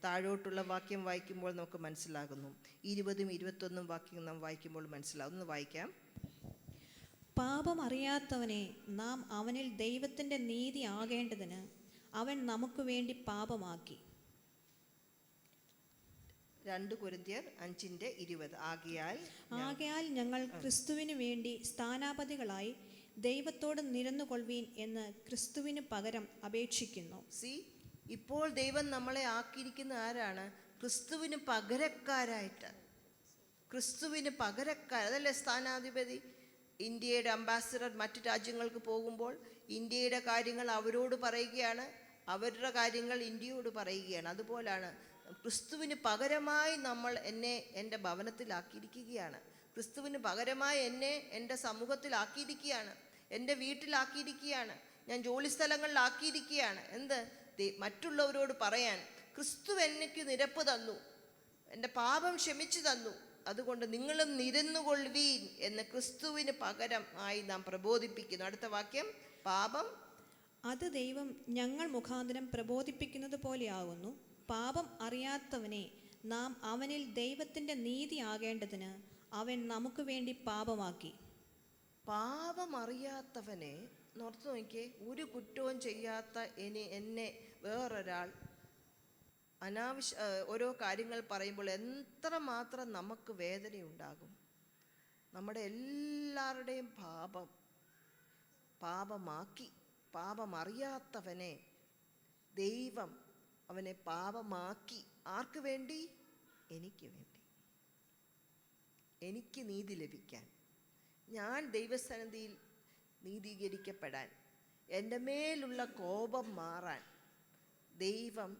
താഴോട്ടുള്ള വാക്യം വായിക്കുമ്പോൾ നമുക്ക് മനസ്സിലാകുന്നു. 20-21 വാക്യം നാം വായിക്കുമ്പോൾ മനസ്സിലാകും. ഒന്ന് വായിക്കാം. പാപം അറിയാത്തവനെ നാം അവനിൽ ദൈവത്തിൻ്റെ നീതി ആകേണ്ടതിന് അവൻ നമുക്ക് വേണ്ടി പാപമാക്കി. 2 കൊരിന്ത്യർ 5:20. ആകയാൽ ഞങ്ങൾ ക്രിസ്തുവിന് വേണ്ടി സ്ഥാനാപതികളായി ദൈവത്തോട് നിരന്നുകൊള്ളുവീൻ എന്ന് ക്രിസ്തുവിന് പകരം അപേക്ഷിക്കുന്നു. ഇപ്പോൾ ദൈവം നമ്മളെ ആക്കിയിരിക്കുന്ന ആരാണ്? ക്രിസ്തുവിന് പകരക്കാരായിട്ട്. ക്രിസ്തുവിന് പകരക്കാർ, അതല്ലേ സ്ഥാനാധിപതി. ഇന്ത്യയുടെ അംബാസിഡർ മറ്റു രാജ്യങ്ങൾക്ക് പോകുമ്പോൾ ഇന്ത്യയുടെ കാര്യങ്ങൾ അവരോട് പറയുകയാണ്, അവരുടെ കാര്യങ്ങൾ ഇന്ത്യയോട് പറയുകയാണ്. അതുപോലാണ് ക്രിസ്തുവിന് പകരമായി എന്നെ എൻ്റെ ഭവനത്തിലാക്കിയിരിക്കുകയാണ്. ക്രിസ്തുവിന് പകരമായി എന്നെ എൻ്റെ സമൂഹത്തിലാക്കിയിരിക്കുകയാണ്, എൻ്റെ വീട്ടിലാക്കിയിരിക്കുകയാണ്, ഞാൻ ജോലിസ്ഥലങ്ങളിലാക്കിയിരിക്കുകയാണ്. മറ്റുള്ളവരോട് പറയാൻ, ക്രിസ്തു എനിക്ക് നിരപ്പ് തന്നു, എൻ്റെ പാപം ക്ഷമിച്ചു തന്നു, അതുകൊണ്ട് നിങ്ങളും നിരന്നുകൊള്ളുവീൻ എന്ന് ക്രിസ്തുവിന് പകരം ആയി നാം പ്രബോധിപ്പിക്കുന്നു. അടുത്ത വാക്യം, പാപം അത് ദൈവം ഞങ്ങൾ മുഖാന്തരം പ്രബോധിപ്പിക്കുന്നത് പോലെയാകുന്നു. പാപം അറിയാത്തവനെ നാം അവനിൽ ദൈവത്തിൻ്റെ നീതി ആകേണ്ടതിന് അവൻ നമുക്ക് വേണ്ടി പാപമാക്കി. പാപം അറിയാത്തവനെ നോർത്ത് നോക്കിയേ. ഒരു കുറ്റവും ചെയ്യാത്ത എന്നെ വേറൊരാൾ ഓരോ കാര്യങ്ങൾ പറയുമ്പോൾ എത്രമാത്രം നമുക്ക് വേദനയുണ്ടാകും. നമ്മുടെ എല്ലാവരുടെയും പാപമാക്കി. പാപം അറിയാത്തവനെ ദൈവം അവനെ പാപമാക്കി. ആർക്ക് വേണ്ടി? എനിക്ക് വേണ്ടി, എനിക്ക് നീതി ലഭിക്കാൻ, ഞാൻ ദൈവസന്നിധിയിൽ നീതീകരിക്കപ്പെടാൻ, എൻ്റെ മേലുള്ള കോപം മാറാൻ ദൈവം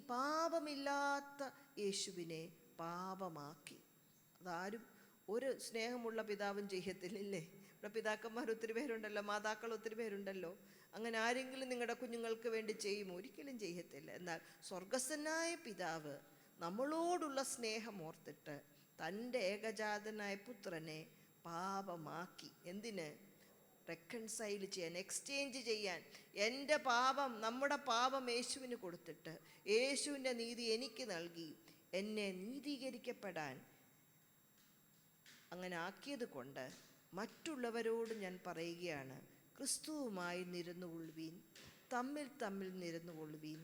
പാപമില്ലാത്ത യേശുവിനെ പാപമാക്കി. അതാരും ഒരു സ്നേഹമുള്ള പിതാവും ചെയ്യത്തില്ലേ? ഇവിടെ പിതാക്കന്മാർ ഒത്തിരി പേരുണ്ടല്ലോ, മാതാക്കൾ ഒത്തിരി പേരുണ്ടല്ലോ. അങ്ങനെ ആരെങ്കിലും നിങ്ങളുടെ കുഞ്ഞുങ്ങൾക്ക് വേണ്ടി ചെയ്യുമോ? ഒരിക്കലും ചെയ്യത്തില്ല. എന്നാൽ സ്വർഗസ്ഥനായ പിതാവ് നമ്മളോടുള്ള സ്നേഹം ഓർത്തിട്ട് തൻ്റെ ഏകജാതനായ പുത്രനെ പാപമാക്കി. എന്തിന്? റെക്കൺസൈൽ ചെയ്യാൻ, എക്സ്ചേഞ്ച് ചെയ്യാൻ. എൻ്റെ പാപം, നമ്മുടെ പാപം യേശുവിന് കൊടുത്തിട്ട് യേശുവിൻ്റെ നീതി എനിക്ക് നൽകി എന്നെ നീതീകരിക്കപ്പെടാൻ അങ്ങനെ ആക്കിയത് കൊണ്ട് മറ്റുള്ളവരോട് ഞാൻ പറയുകയാണ്, ക്രിസ്തുവുമായി നിരന്നുകൊള്ളുവീൻ, തമ്മിൽ നിരന്നുകൊള്ളുവീൻ,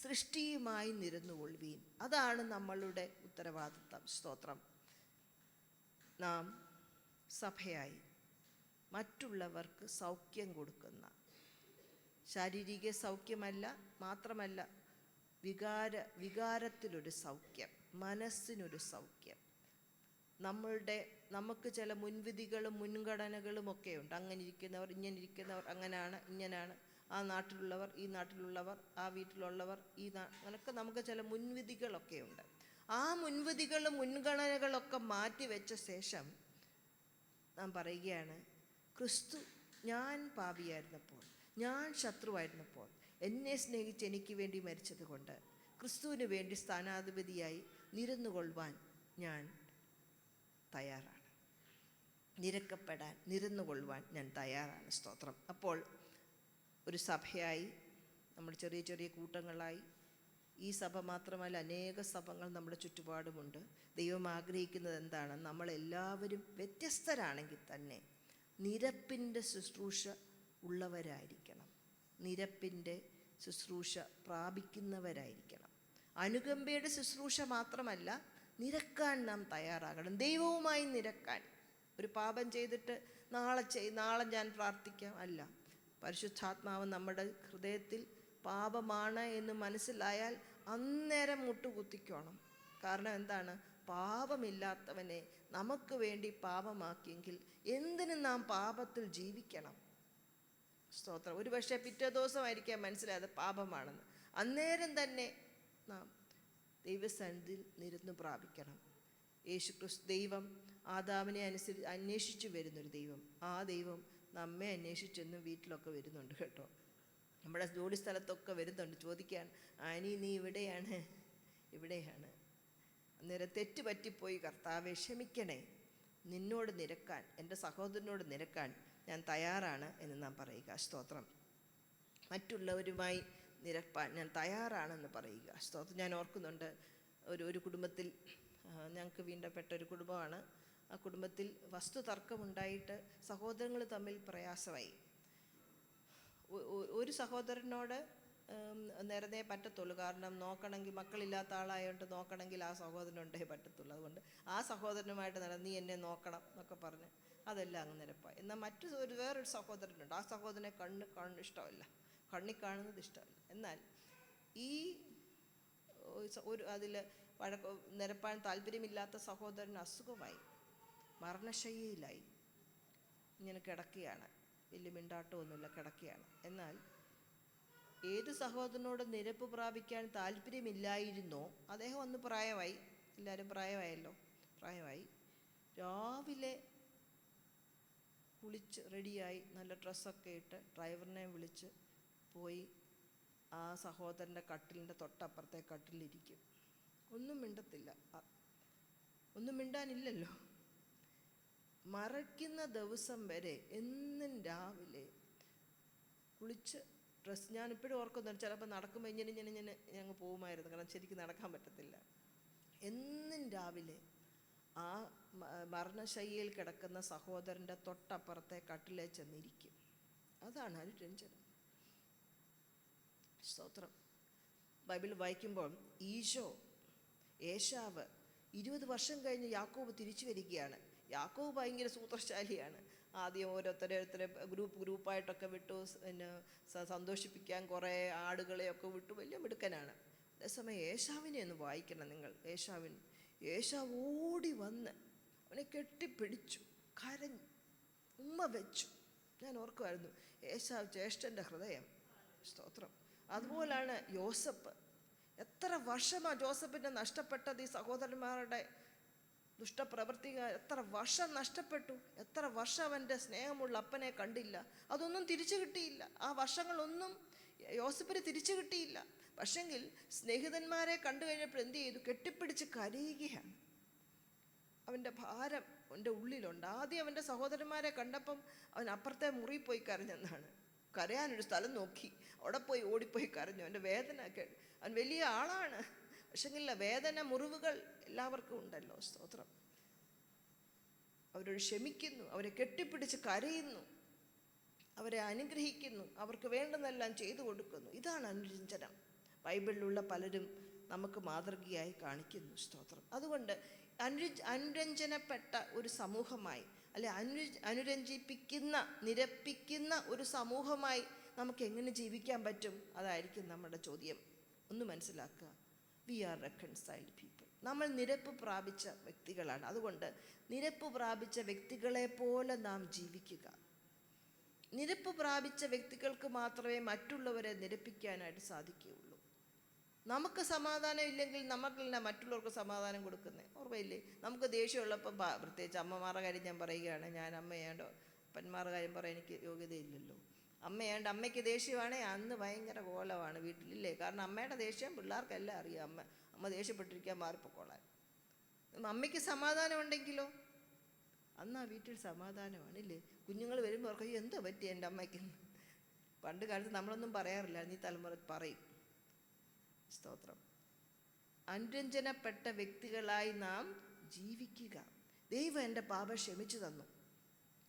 സൃഷ്ടിയുമായി നിരന്നുകൊള്ളുവീൻ. അതാണ് നമ്മളുടെ ഉത്തരവാദിത്തം. സ്തോത്രം. നാം സഭയായി മറ്റുള്ളവർക്ക് സൗഖ്യം കൊടുക്കുന്ന, ശാരീരിക സൗഖ്യമല്ല മാത്രമല്ല, വികാരത്തിലൊരു സൗഖ്യം, മനസ്സിനൊരു സൗഖ്യം. നമുക്ക് ചില മുൻവിധികളും മുൻഗണനകളും ഒക്കെ ഉണ്ട്. അങ്ങനെ ഇരിക്കുന്നവർ, ഇങ്ങനെ ഇരിക്കുന്നവർ, അങ്ങനെയാണ്, ഇങ്ങനെയാണ്, ആ നാട്ടിലുള്ളവർ, ഈ നാട്ടിലുള്ളവർ, ആ വീട്ടിലുള്ളവർ, അങ്ങനെയൊക്കെ നമുക്ക് ചില മുൻവിധികളൊക്കെ ഉണ്ട്. ആ മുൻവിധികളും മുൻഗണനകളൊക്കെ മാറ്റിവെച്ച ശേഷം നാം പറയുകയാണ്, ക്രിസ്തു ഞാൻ പാപിയായിരുന്നപ്പോൾ, ഞാൻ ശത്രുവായിരുന്നപ്പോൾ എന്നെ സ്നേഹിച്ച് എനിക്ക് വേണ്ടി മരിച്ചത് കൊണ്ട് ക്രിസ്തുവിന് വേണ്ടി സ്ഥാനാധിപതിയായി നിരന്നുകൊള്ളുവാൻ ഞാൻ തയ്യാറാണ്. നിരക്കപ്പെടാൻ, നിരന്നുകൊള്ളുവാൻ ഞാൻ തയ്യാറാണ്. സ്തോത്രം. അപ്പോൾ ഒരു സഭയായി, നമ്മൾ ചെറിയ ചെറിയ കൂട്ടങ്ങളായി, ഈ സഭ മാത്രമല്ല അനേക സഭകൾ നമ്മുടെ ചുറ്റുപാടുമുണ്ട്. ദൈവം ആഗ്രഹിക്കുന്നത് എന്താണ്? നമ്മളെല്ലാവരും വ്യത്യസ്തരാണെങ്കിൽ തന്നെ നിരപ്പിൻ്റെ ശുശ്രൂഷ ഉള്ളവരായിരിക്കണം, നിരപ്പിൻ്റെ ശുശ്രൂഷ പ്രാപിക്കുന്നവരായിരിക്കണം. അനുകമ്പയുടെ ശുശ്രൂഷ മാത്രമല്ല, നിരക്കാൻ നാം തയ്യാറാകണം, ദൈവവുമായി നിരക്കാൻ. ഒരു പാപം ചെയ്തിട്ട് നാളെ ഞാൻ പ്രാർത്ഥിക്കാം അല്ല. പരിശുദ്ധാത്മാവ് നമ്മുടെ ഹൃദയത്തിൽ പാപമാണ് എന്ന് മനസ്സിലായാൽ അന്നേരം മുട്ടുകുത്തിക്കണം. കാരണം എന്താണ്? പാപമില്ലാത്തവനെ നമുക്ക് വേണ്ടി പാപമാക്കിയെങ്കിൽ എന്തിനു നാം പാപത്തിൽ ജീവിക്കണം? സ്തോത്രം. ഒരു പക്ഷേ പിറ്റേ ദിവസമായിരിക്കാം മനസ്സിലായത് പാപമാണെന്ന്. അന്നേരം തന്നെ നാം ദൈവസന്നിധിയിൽ നിരന്നു പ്രാപിക്കണം. യേശുക്രിസ്തു ദൈവം ആദാമിനെ അന്വേഷിച്ചു വരുന്നൊരു ദൈവം. ആ ദൈവം നമ്മെ അന്വേഷിച്ചെന്നും വീട്ടിലൊക്കെ വരുന്നുണ്ട് കേട്ടോ. നമ്മുടെ ജോലി സ്ഥലത്തൊക്കെ വരുന്നുണ്ട്, ചോദിക്കുകയാണ്, ആനി നീ ഇവിടെയാണ്? അന്നേരം തെറ്റ് പറ്റിപ്പോയി, കർത്താവെ ക്ഷമിക്കണേ, നിന്നോട് നിരക്കാൻ, എൻ്റെ സഹോദരനോട് നിരക്കാൻ ഞാൻ തയ്യാറാണ് എന്ന് നാം പറയുക. സ്തോത്രം. മറ്റുള്ളവരുമായി നിരപ്പാൻ ഞാൻ തയ്യാറാണെന്ന് പറയുക. സ്തോത്രം. ഞാൻ ഓർക്കുന്നുണ്ട്, ഒരു കുടുംബത്തിൽ, ഞങ്ങൾക്ക് വീണ്ടപ്പെട്ട ഒരു കുടുംബമാണ്. ആ കുടുംബത്തിൽ വസ്തുതർക്കമുണ്ടായിട്ട് സഹോദരങ്ങൾ തമ്മിൽ പ്രയാസമായി. ഒരു സഹോദരനോട് നേരത്തെ പറ്റത്തുള്ളൂ. കാരണം നോക്കണമെങ്കിൽ, മക്കളില്ലാത്ത ആളായതുകൊണ്ട് നോക്കണമെങ്കിൽ ആ സഹോദരനുണ്ടേ പറ്റത്തുള്ളൂ. അതുകൊണ്ട് ആ സഹോദരനുമായിട്ട് നീ എന്നെ നോക്കണം എന്നൊക്കെ പറഞ്ഞ് അതെല്ലാം അങ്ങ് നിരപ്പായി. എന്നാൽ വേറൊരു സഹോദരനുണ്ട്. ആ സഹോദരനെ ഇഷ്ടമല്ല, കണ്ണി കാണുന്നത് ഇഷ്ടമല്ല. എന്നാൽ ഈ അതിൽ നിരപ്പാൻ താല്പര്യമില്ലാത്ത സഹോദരൻ അസുഖമായി, മരണശയ്യയിലായി, ഇങ്ങനെ കിടക്കുകയാണ്. വലിയ മിണ്ടാട്ടമൊന്നുമില്ല, കിടക്കുകയാണ്. എന്നാൽ ഏത് സഹോദരനോട് നിരപ്പ് പ്രാപിക്കാൻ താല്പര്യമില്ലായിരുന്നോ അദ്ദേഹം ഒന്ന് പ്രായമായി, എല്ലാവരും പ്രായമായല്ലോ, പ്രായമായി, രാവിലെ കുളിച്ച് റെഡിയായി നല്ല ഡ്രസ്സൊക്കെ ഇട്ട് ഡ്രൈവറിനെ വിളിച്ച് പോയി ആ സഹോദരൻ്റെ കട്ടിലിൻ്റെ തൊട്ടപ്പുറത്തെ കട്ടിലിരിക്കും. ഒന്നും മിണ്ടത്തില്ല, ഒന്നും മിണ്ടാനില്ലല്ലോ. മറയ്ക്കുന്ന ദിവസം വരെ എന്നും രാവിലെ കുളിച്ച് ഡ്രസ്സ്, ഞാനിപ്പോഴും ഓർക്കുന്നുണ്ട്, ചിലപ്പോൾ നടക്കുമ്പോൾ ഇങ്ങനെ ഞങ്ങൾ പോകുമായിരുന്നു, കാരണം ശരിക്കും നടക്കാൻ പറ്റത്തില്ല. എന്നും രാവിലെ ആ മരണശയ്യയിൽ കിടക്കുന്ന സഹോദരൻ്റെ തൊട്ടപ്പുറത്തെ കട്ടിലേ ചെന്നിരിക്കും. അതാണ് അനുരഞ്ജനം. സ്തോത്രം. ബൈബിൾ വായിക്കുമ്പോൾ ഏശാവ് 20 വർഷം കഴിഞ്ഞ് യാക്കോബ് തിരിച്ചു വരികയാണ്. യാക്കോബ് ഭയങ്കര സൂത്രശാലിയാണ്. ആദ്യം ഓരോരുത്തരെ ഗ്രൂപ്പായിട്ടൊക്കെ വിട്ടു, പിന്നെ സന്തോഷിപ്പിക്കാൻ കുറേ ആടുകളെയൊക്കെ വിട്ടു, വലിയ മിടുക്കനാണ്. അതേസമയം ഏശാവിനെ ഒന്ന് വായിക്കണം നിങ്ങൾ. ഏശാവ് ഓടി വന്ന് അവനെ കെട്ടിപ്പിടിച്ചു, കരഞ്ഞു, ഉമ്മ വെച്ചു. ഞാൻ ഓർക്കുമായിരുന്നു, ഏശാവ് ജ്യേഷ്ഠൻ്റെ ഹൃദയം. സ്തോത്രം. അതുപോലാണ് യോസഫ്. എത്ര വർഷമാണ് ജോസഫിൻ്റെ നഷ്ടപ്പെട്ടത് ഈ സഹോദരന്മാരുടെ ദുഷ്ടപ്രവൃത്തികൾ. എത്ര വർഷം നഷ്ടപ്പെട്ടു, എത്ര വർഷം അവൻ്റെ സ്നേഹമുള്ള അപ്പനെ കണ്ടില്ല. അതൊന്നും തിരിച്ചു കിട്ടിയില്ല. ആ വർഷങ്ങളൊന്നും യോസഫിന് തിരിച്ചു കിട്ടിയില്ല. പക്ഷെങ്കിൽ സ്നേഹിതന്മാരെ കണ്ടു കഴിഞ്ഞപ്പോൾ എന്ത് ചെയ്തു? കെട്ടിപ്പിടിച്ച് കരയുകയാണ്. അവൻ്റെ ഭാരം അവൻ്റെ ഉള്ളിലുണ്ട്. ആദ്യം അവൻ്റെ സഹോദരന്മാരെ കണ്ടപ്പം അവൻ അപ്പുറത്തെ മുറിയിൽ പോയി കരഞ്ഞെന്നാണ്. കരയാനൊരു സ്ഥലം നോക്കി അവിടെ പോയി ഓടിപ്പോയി കരഞ്ഞു. അവൻ്റെ വേദന അവൻ വലിയ ആളാണ്, പക്ഷെങ്കില്ല വേദന, മുറിവുകൾ എല്ലാവർക്കും ഉണ്ടല്ലോ. സ്തോത്രം. അവരോട് ക്ഷമിക്കുന്നു, അവരെ കെട്ടിപ്പിടിച്ച് കരയുന്നു, അവരെ അനുഗ്രഹിക്കുന്നു, അവർക്ക് വേണ്ടുന്നതെല്ലാം ചെയ്തു കൊടുക്കുന്നു. ഇതാണ് അനുരഞ്ജനം. ബൈബിളിലുള്ള പലരും നമുക്ക് മാതൃകയായി കാണിക്കുന്നു. സ്തോത്രം. അതുകൊണ്ട് അനുരഞ്ജനപ്പെട്ട ഒരു സമൂഹമായി, അല്ലെ അനുരഞ്ജിപ്പിക്കുന്ന, നിരപ്പിക്കുന്ന ഒരു സമൂഹമായി നമുക്ക് എങ്ങനെ ജീവിക്കാൻ പറ്റും? അതായിരിക്കും നമ്മുടെ ചോദ്യം. ഒന്ന് മനസ്സിലാക്കുക, വി ആർ റെക്കൺസൈൽഡ് പീപ്പിൾ. നമ്മൾ നിരപ്പ് പ്രാപിച്ച വ്യക്തികളാണ്. അതുകൊണ്ട് നിരപ്പ് പ്രാപിച്ച വ്യക്തികളെ പോലെ നാം ജീവിക്കുക. നിരപ്പ് പ്രാപിച്ച വ്യക്തികൾക്ക് മാത്രമേ മറ്റുള്ളവരെ നിരപ്പിക്കാനായിട്ട് സാധിക്കുകയുള്ളൂ. നമുക്ക് സമാധാനം ഇല്ലെങ്കിൽ നമുക്കല്ല മറ്റുള്ളവർക്ക് സമാധാനം കൊടുക്കുന്നത്. ഓർമ്മയില്ലേ? നമുക്ക് ദേഷ്യമുള്ളപ്പം, പ്രത്യേകിച്ച് അമ്മമാരുടെ കാര്യം ഞാൻ പറയുകയാണ്, ഞാൻ അമ്മയാണ്ടോ അപ്പന്മാരുടെ കാര്യം പറയാൻ എനിക്ക് യോഗ്യതയില്ലല്ലോ. അമ്മയാണ്ട് അമ്മയ്ക്ക് ദേഷ്യമാണെങ്കിൽ അന്ന് ഭയങ്കര കോലമാണ് വീട്ടിലില്ലേ. കാരണം അമ്മയുടെ ദേഷ്യം പിള്ളേർക്കെല്ലാം അറിയാം. അമ്മ ദേഷ്യപ്പെട്ടിരിക്കാൻ മാറിപ്പോക്കോളാൻ. അമ്മയ്ക്ക് സമാധാനം ഉണ്ടെങ്കിലോ അന്ന് ആ വീട്ടിൽ സമാധാനമാണില്ലേ. കുഞ്ഞുങ്ങൾ വരുമ്പോൾ ഓർക്കും, എന്താ പറ്റി എൻ്റെ അമ്മയ്ക്ക്? പണ്ട് കാലത്ത് നമ്മളൊന്നും പറയാറില്ല, നീ തലമുറ പറയും. സ്തോത്രം. അനുരഞ്ജനപ്പെട്ട വ്യക്തികളായി നാം ജീവിക്കുക. ദൈവം എൻ്റെ പാപം ക്ഷമിച്ചു തന്നു,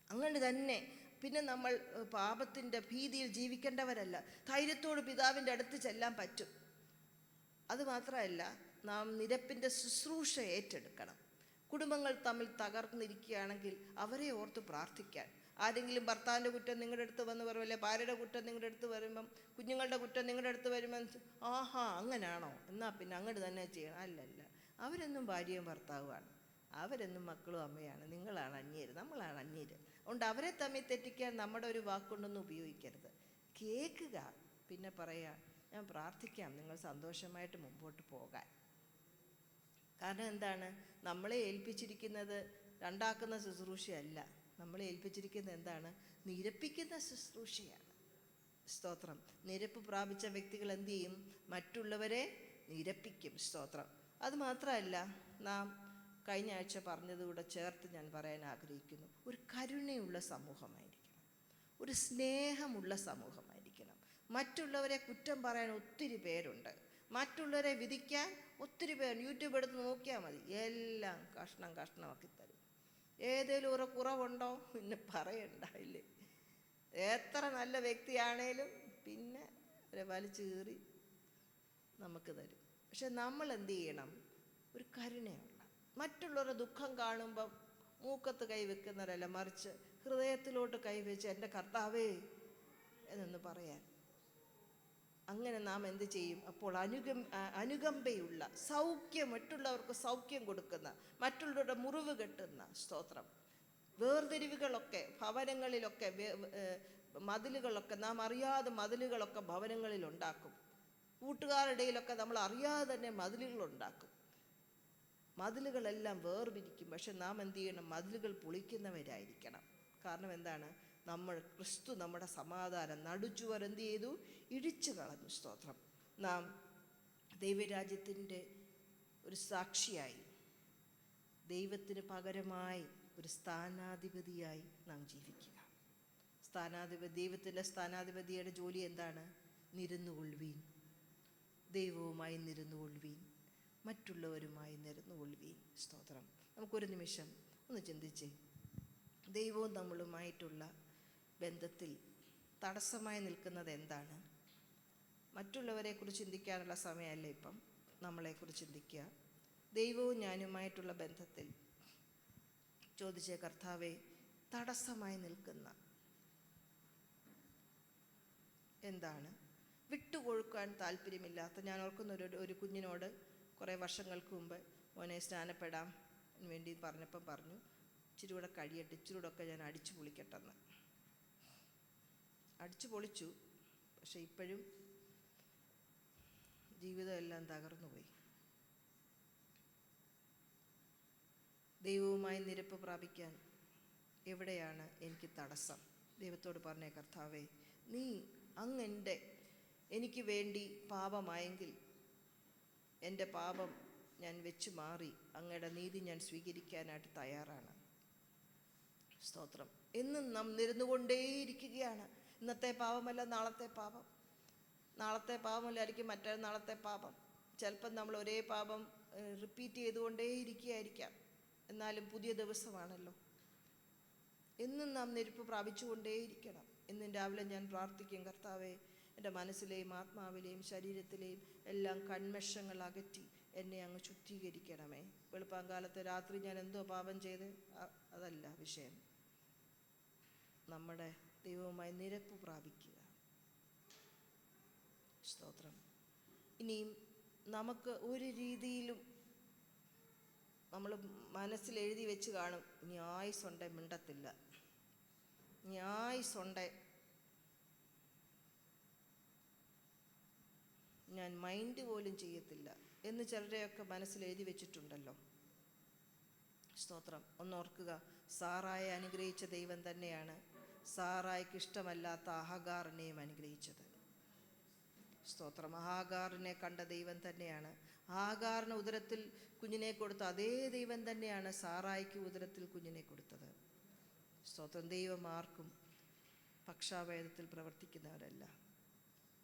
അങ്ങനെ തന്നെ. പിന്നെ നമ്മൾ പാപത്തിൻ്റെ ഭീതിയിൽ ജീവിക്കേണ്ടവരല്ല. ധൈര്യത്തോട് പിതാവിൻ്റെ അടുത്ത് ചെല്ലാൻ പറ്റും. അതുമാത്രമല്ല, നാം നിരപ്പിൻ്റെ ശുശ്രൂഷ ഏറ്റെടുക്കണം. കുടുംബങ്ങൾ തമ്മിൽ തകർന്നിരിക്കുകയാണെങ്കിൽ അവരെ ഓർത്ത് പ്രാർത്ഥിക്കാൻ. ആരെങ്കിലും ഭർത്താവിൻ്റെ കുറ്റം നിങ്ങളുടെ അടുത്ത് വന്ന് പറയുമല്ലേ, ഭാര്യയുടെ കുറ്റം നിങ്ങളുടെ അടുത്ത് വരുമ്പം, കുഞ്ഞുങ്ങളുടെ കുറ്റം നിങ്ങളുടെ അടുത്ത് വരുമ്പം, ആഹാ അങ്ങനാണോ, എന്നാൽ പിന്നെ അങ്ങോട്ട് തന്നെ ചെയ്യണം. അല്ലല്ല, അവരെന്നും ഭാര്യയും ഭർത്താവുമാണ്, അവരെന്നും മക്കളും അമ്മയാണ്. നിങ്ങളാണ് അന്യര്, നമ്മളാണ് അന്യര്. അതുകൊണ്ട് അവരെ തമ്മിൽ തെറ്റിക്കാൻ നമ്മുടെ ഒരു വാക്കുകൊണ്ടൊന്നും ഉപയോഗിക്കരുത്. കേൾക്കുക, പിന്നെ പറയാ, ഞാൻ പ്രാർത്ഥിക്കാം നിങ്ങൾ സന്തോഷമായിട്ട് മുമ്പോട്ട് പോകാൻ. കാരണം എന്താണ്? നമ്മളെ ഏൽപ്പിച്ചിരിക്കുന്നത് രണ്ടാക്കുന്ന ശുശ്രൂഷയല്ല. നമ്മളെ ഏൽപ്പിച്ചിരിക്കുന്നത് എന്താണ്? നിരപ്പിക്കുന്ന ശുശ്രൂഷയാണ്. സ്തോത്രം. നിരപ്പ് പ്രാപിച്ച വ്യക്തികൾ എന്തു ചെയ്യും? മറ്റുള്ളവരെ നിരപ്പിക്കും. സ്തോത്രം. അതുമാത്രമല്ല, നാം കഴിഞ്ഞ ആഴ്ച പറഞ്ഞതുകൂടെ ചേർത്ത് ഞാൻ പറയാൻ ആഗ്രഹിക്കുന്നു. ഒരു കരുണയുള്ള സമൂഹമായിരിക്കണം, ഒരു സ്നേഹമുള്ള സമൂഹമായിരിക്കണം. മറ്റുള്ളവരെ കുറ്റം പറയാൻ ഒത്തിരി പേരുണ്ട്, മറ്റുള്ളവരെ വിധിക്കാൻ ഒത്തിരി പേർ. യൂട്യൂബ് എടുത്ത് നോക്കിയാൽ മതി, എല്ലാം കഷ്ണമാക്കി തരും. ഏതെങ്കിലും ഒരു കുറവുണ്ടോ പിന്നെ പറയണ്ട, ഇല്ലേ? എത്ര നല്ല വ്യക്തിയാണേലും പിന്നെ അവരെ വലിച്ചു കീറി നമുക്ക് തരും. പക്ഷെ നമ്മൾ എന്ത് ചെയ്യണം? ഒരു കരുണയുള്ള, മറ്റുള്ളവരുടെ ദുഃഖം കാണുമ്പം മൂക്കത്ത് കൈവെക്കുന്നവരല്ല, മറിച്ച് ഹൃദയത്തിലോട്ട് കൈവച്ച് എൻ്റെ കർത്താവേ എന്നൊന്ന് പറയാൻ. അങ്ങനെ നാം എന്ത് ചെയ്യും? അപ്പോൾ അനുകമ്പയുള്ള, സൗഖ്യം, മറ്റുള്ളവർക്ക് സൗഖ്യം കൊടുക്കുന്ന, മറ്റുള്ളവരുടെ മുറിവ് കെട്ടുന്ന, സ്തോത്രം, വേർതിരിവുകളൊക്കെ ഭവനങ്ങളിലൊക്കെ, മതിലുകളൊക്കെ നാം അറിയാതെ മതിലുകളൊക്കെ ഭവനങ്ങളിൽ ഉണ്ടാക്കും. കൂട്ടുകാരുടെ ഇടയിലൊക്കെ നമ്മൾ അറിയാതെ തന്നെ മതിലുകളുണ്ടാക്കും. മതിലുകളെല്ലാം വേർപിരിക്കും. പക്ഷെ നാം എന്ത് ചെയ്യണം? മതിലുകൾ പൊളിക്കുന്നവരായിരിക്കണം. കാരണം എന്താണ്? ക്രിസ്തു നമ്മുടെ സമാധാനം നടുച്ചുവർ എന്ത് ചെയ്തു? ഇടിച്ചു കളഞ്ഞു. സ്തോത്രം. നാം ദൈവരാജ്യത്തിൻ്റെ ഒരു സാക്ഷിയായി, ദൈവത്തിന് പകരമായി ഒരു സ്ഥാനാധിപതിയായി നാം ജീവിക്കുക. ദൈവത്തിൻ്റെ സ്ഥാനാധിപതിയുടെ ജോലി എന്താണ്? നിരന്നുകൊള്ളുവീൻ, ദൈവവുമായി നിരന്നുകൊള്ളുവീൻ, മറ്റുള്ളവരുമായി നിരന്നുകൊള്ളുവീൻ. സ്തോത്രം. നമുക്കൊരു നിമിഷം ഒന്ന് ചിന്തിച്ചേ. ദൈവവും നമ്മളുമായിട്ടുള്ള ബന്ധത്തിൽ തടസ്സമായി നിൽക്കുന്നത് എന്താണ്? മറ്റുള്ളവരെക്കുറിച്ച് ചിന്തിക്കാനുള്ള സമയമല്ല ഇപ്പം. നമ്മളെക്കുറിച്ച് ചിന്തിക്കുക. ദൈവവും ഞാനുമായിട്ടുള്ള ബന്ധത്തിൽ ചോദിച്ചേ, കർത്താവേ, തടസ്സമായി നിൽക്കുന്ന എന്താണ്? വിട്ടുകൊടുക്കാൻ താല്പര്യമില്ലാത്ത, ഞാൻ ഓർക്കുന്ന ഒരു കുഞ്ഞിനോട് കുറേ വർഷങ്ങൾക്ക് മുമ്പ്, മോനെ സ്നാനപ്പെടാൻ വേണ്ടി പറഞ്ഞപ്പം പറഞ്ഞു, ഇച്ചിരി കൂടെ കഴിയട്ടെ, ഇച്ചിരി കൂടെ ഒക്കെ ഞാൻ അടിച്ചു പൊളിക്കട്ടെന്ന്. അടിച്ചു പൊളിച്ചു. പക്ഷെ ഇപ്പോഴും ജീവിതമെല്ലാം തകർന്നുപോയി. ദൈവവുമായി നിരപ്പ് പ്രാപിക്കാൻ എവിടെയാണ് എനിക്ക് തടസ്സം? ദൈവത്തോട് പറഞ്ഞേ, കർത്താവേ, നീ എനിക്ക് വേണ്ടി പാപമായെങ്കിൽ എൻ്റെ പാപം ഞാൻ വെച്ച് മാറി അങ്ങയുടെ നീതി ഞാൻ സ്വീകരിക്കാനായിട്ട് തയ്യാറാണ്. സ്തോത്രം. എന്നും നാം നിരന്നുകൊണ്ടേയിരിക്കുകയാണ്. ഇന്നത്തെ പാപമല്ല നാളത്തെ പാപം, നാളത്തെ പാപമല്ലായിരിക്കും നാളത്തെ പാപം. ചിലപ്പം നമ്മൾ ഒരേ പാപം റിപ്പീറ്റ് ചെയ്തുകൊണ്ടേയിരിക്കുകയായിരിക്കാം. എന്നാലും പുതിയ ദിവസമാണല്ലോ. എന്നും നാം നിരപ്പ് പ്രാപിച്ചുകൊണ്ടേയിരിക്കണം. എന്നും രാവിലെ ഞാൻ പ്രാർത്ഥിക്കും, കർത്താവേ, എൻ്റെ മനസ്സിലെയും ആത്മാവിലെയും ശരീരത്തിലെയും എല്ലാം കന്മഷങ്ങൾ അകറ്റി എന്നെ അങ്ങ് ശുദ്ധീകരിക്കണമേ. വെളുപ്പാങ്കാലത്ത് രാത്രി ഞാൻ എന്തോ പാപം ചെയ്ത്, അതല്ല വിഷയം. നമ്മുടെ ദൈവവുമായി നിരപ്പ് പ്രാപിക്കുക. സ്തോത്രം. ഇനിയും നമുക്ക് ഒരു രീതിയിലും നമ്മൾ മനസ്സിൽ എഴുതി വെച്ച് കാണും, ഇനി ആയുസ്സുണ്ടെ മിണ്ടത്തില്ല, ഇനി ആയുസ്സുണ്ടെ ഞാൻ മൈൻഡ് പോലും ചെയ്യത്തില്ല എന്ന് ചിലരെയൊക്കെ മനസ്സിൽ എഴുതി വെച്ചിട്ടുണ്ടല്ലോ. സ്തോത്രം. ഒന്നോർക്കുക, സാറായെ അനുഗ്രഹിച്ച ദൈവം തന്നെയാണ് സാറായിക്ക് ഇഷ്ടമല്ലാത്ത ആഹാഗാറിനെയും അനുഗ്രഹിച്ചത്. സ്തോത്രം. ആഹാഗാറിനെ കണ്ട ദൈവം തന്നെയാണ് ആഹാഗാറിന് ഉദരത്തിൽ കുഞ്ഞിനെ കൊടുത്ത അതേ ദൈവം തന്നെയാണ് സാറായിക്ക് ഉദരത്തിൽ കുഞ്ഞിനെ കൊടുത്തത്. സ്തോത്രം. ദൈവം ആർക്കും പക്ഷാഭേദത്തിൽ പ്രവർത്തിക്കുന്നവരല്ല.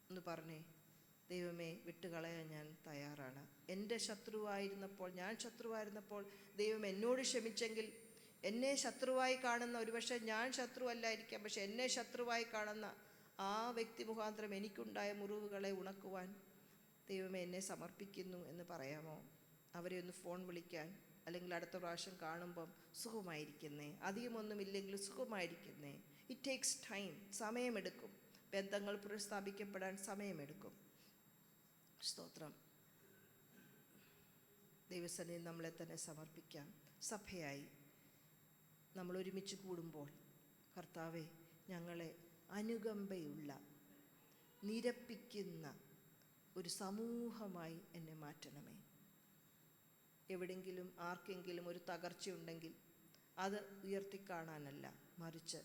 എന്ന് പറഞ്ഞേ, ദൈവമേ, വിട്ടുകളയാൻ ഞാൻ തയ്യാറാണ്. എൻ്റെ ഞാൻ ശത്രുവായിരുന്നപ്പോൾ ദൈവം എന്നോട് ക്ഷമിച്ചെങ്കിൽ, എന്നെ ശത്രുവായി കാണുന്ന, ഒരുപക്ഷെ ഞാൻ ശത്രുവല്ലായിരിക്കാം, പക്ഷെ എന്നെ ശത്രുവായി കാണുന്ന ആ വ്യക്തി മുഖാന്തരം എനിക്കുണ്ടായ മുറിവുകളെ ഉണക്കുവാൻ ദൈവമേ എന്നെ സമർപ്പിക്കുന്നു എന്ന് പറയാമോ? അവരെ ഒന്ന് ഫോൺ വിളിക്കാൻ, അല്ലെങ്കിൽ അടുത്ത പ്രാവശ്യം കാണുമ്പം സുഖമായിരിക്കുന്നേ, അധികമൊന്നുമില്ലെങ്കിലും സുഖമായിരിക്കുന്നേ. It takes time. സമയമെടുക്കും. ബന്ധങ്ങൾ പുനഃസ്ഥാപിക്കപ്പെടാൻ സമയമെടുക്കും. സ്തോത്രം. ദൈവസന്നിധിയിൽ നമ്മളെ തന്നെ സമർപ്പിക്കാം. സഭയായി നമ്മൾ ഒരുമിച്ച് കൂടുമ്പോൾ, കർത്താവെ, ഞങ്ങളെ അനുകമ്പയുള്ള, നിരപ്പിക്കുന്ന ഒരു സമൂഹമായി എന്നെ മാറ്റണമേ. എവിടെങ്കിലും ആർക്കെങ്കിലും ഒരു തകർച്ചയുണ്ടെങ്കിൽ അത് ഉയർത്തിക്കാണാനല്ല, മറിച്ച്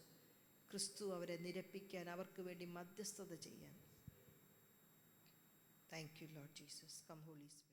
ക്രിസ്തു അവരെ നിരപ്പിക്കാൻ, അവർക്ക് വേണ്ടി മധ്യസ്ഥത ചെയ്യാൻ. Thank you Lord Jesus. Come holy spirit.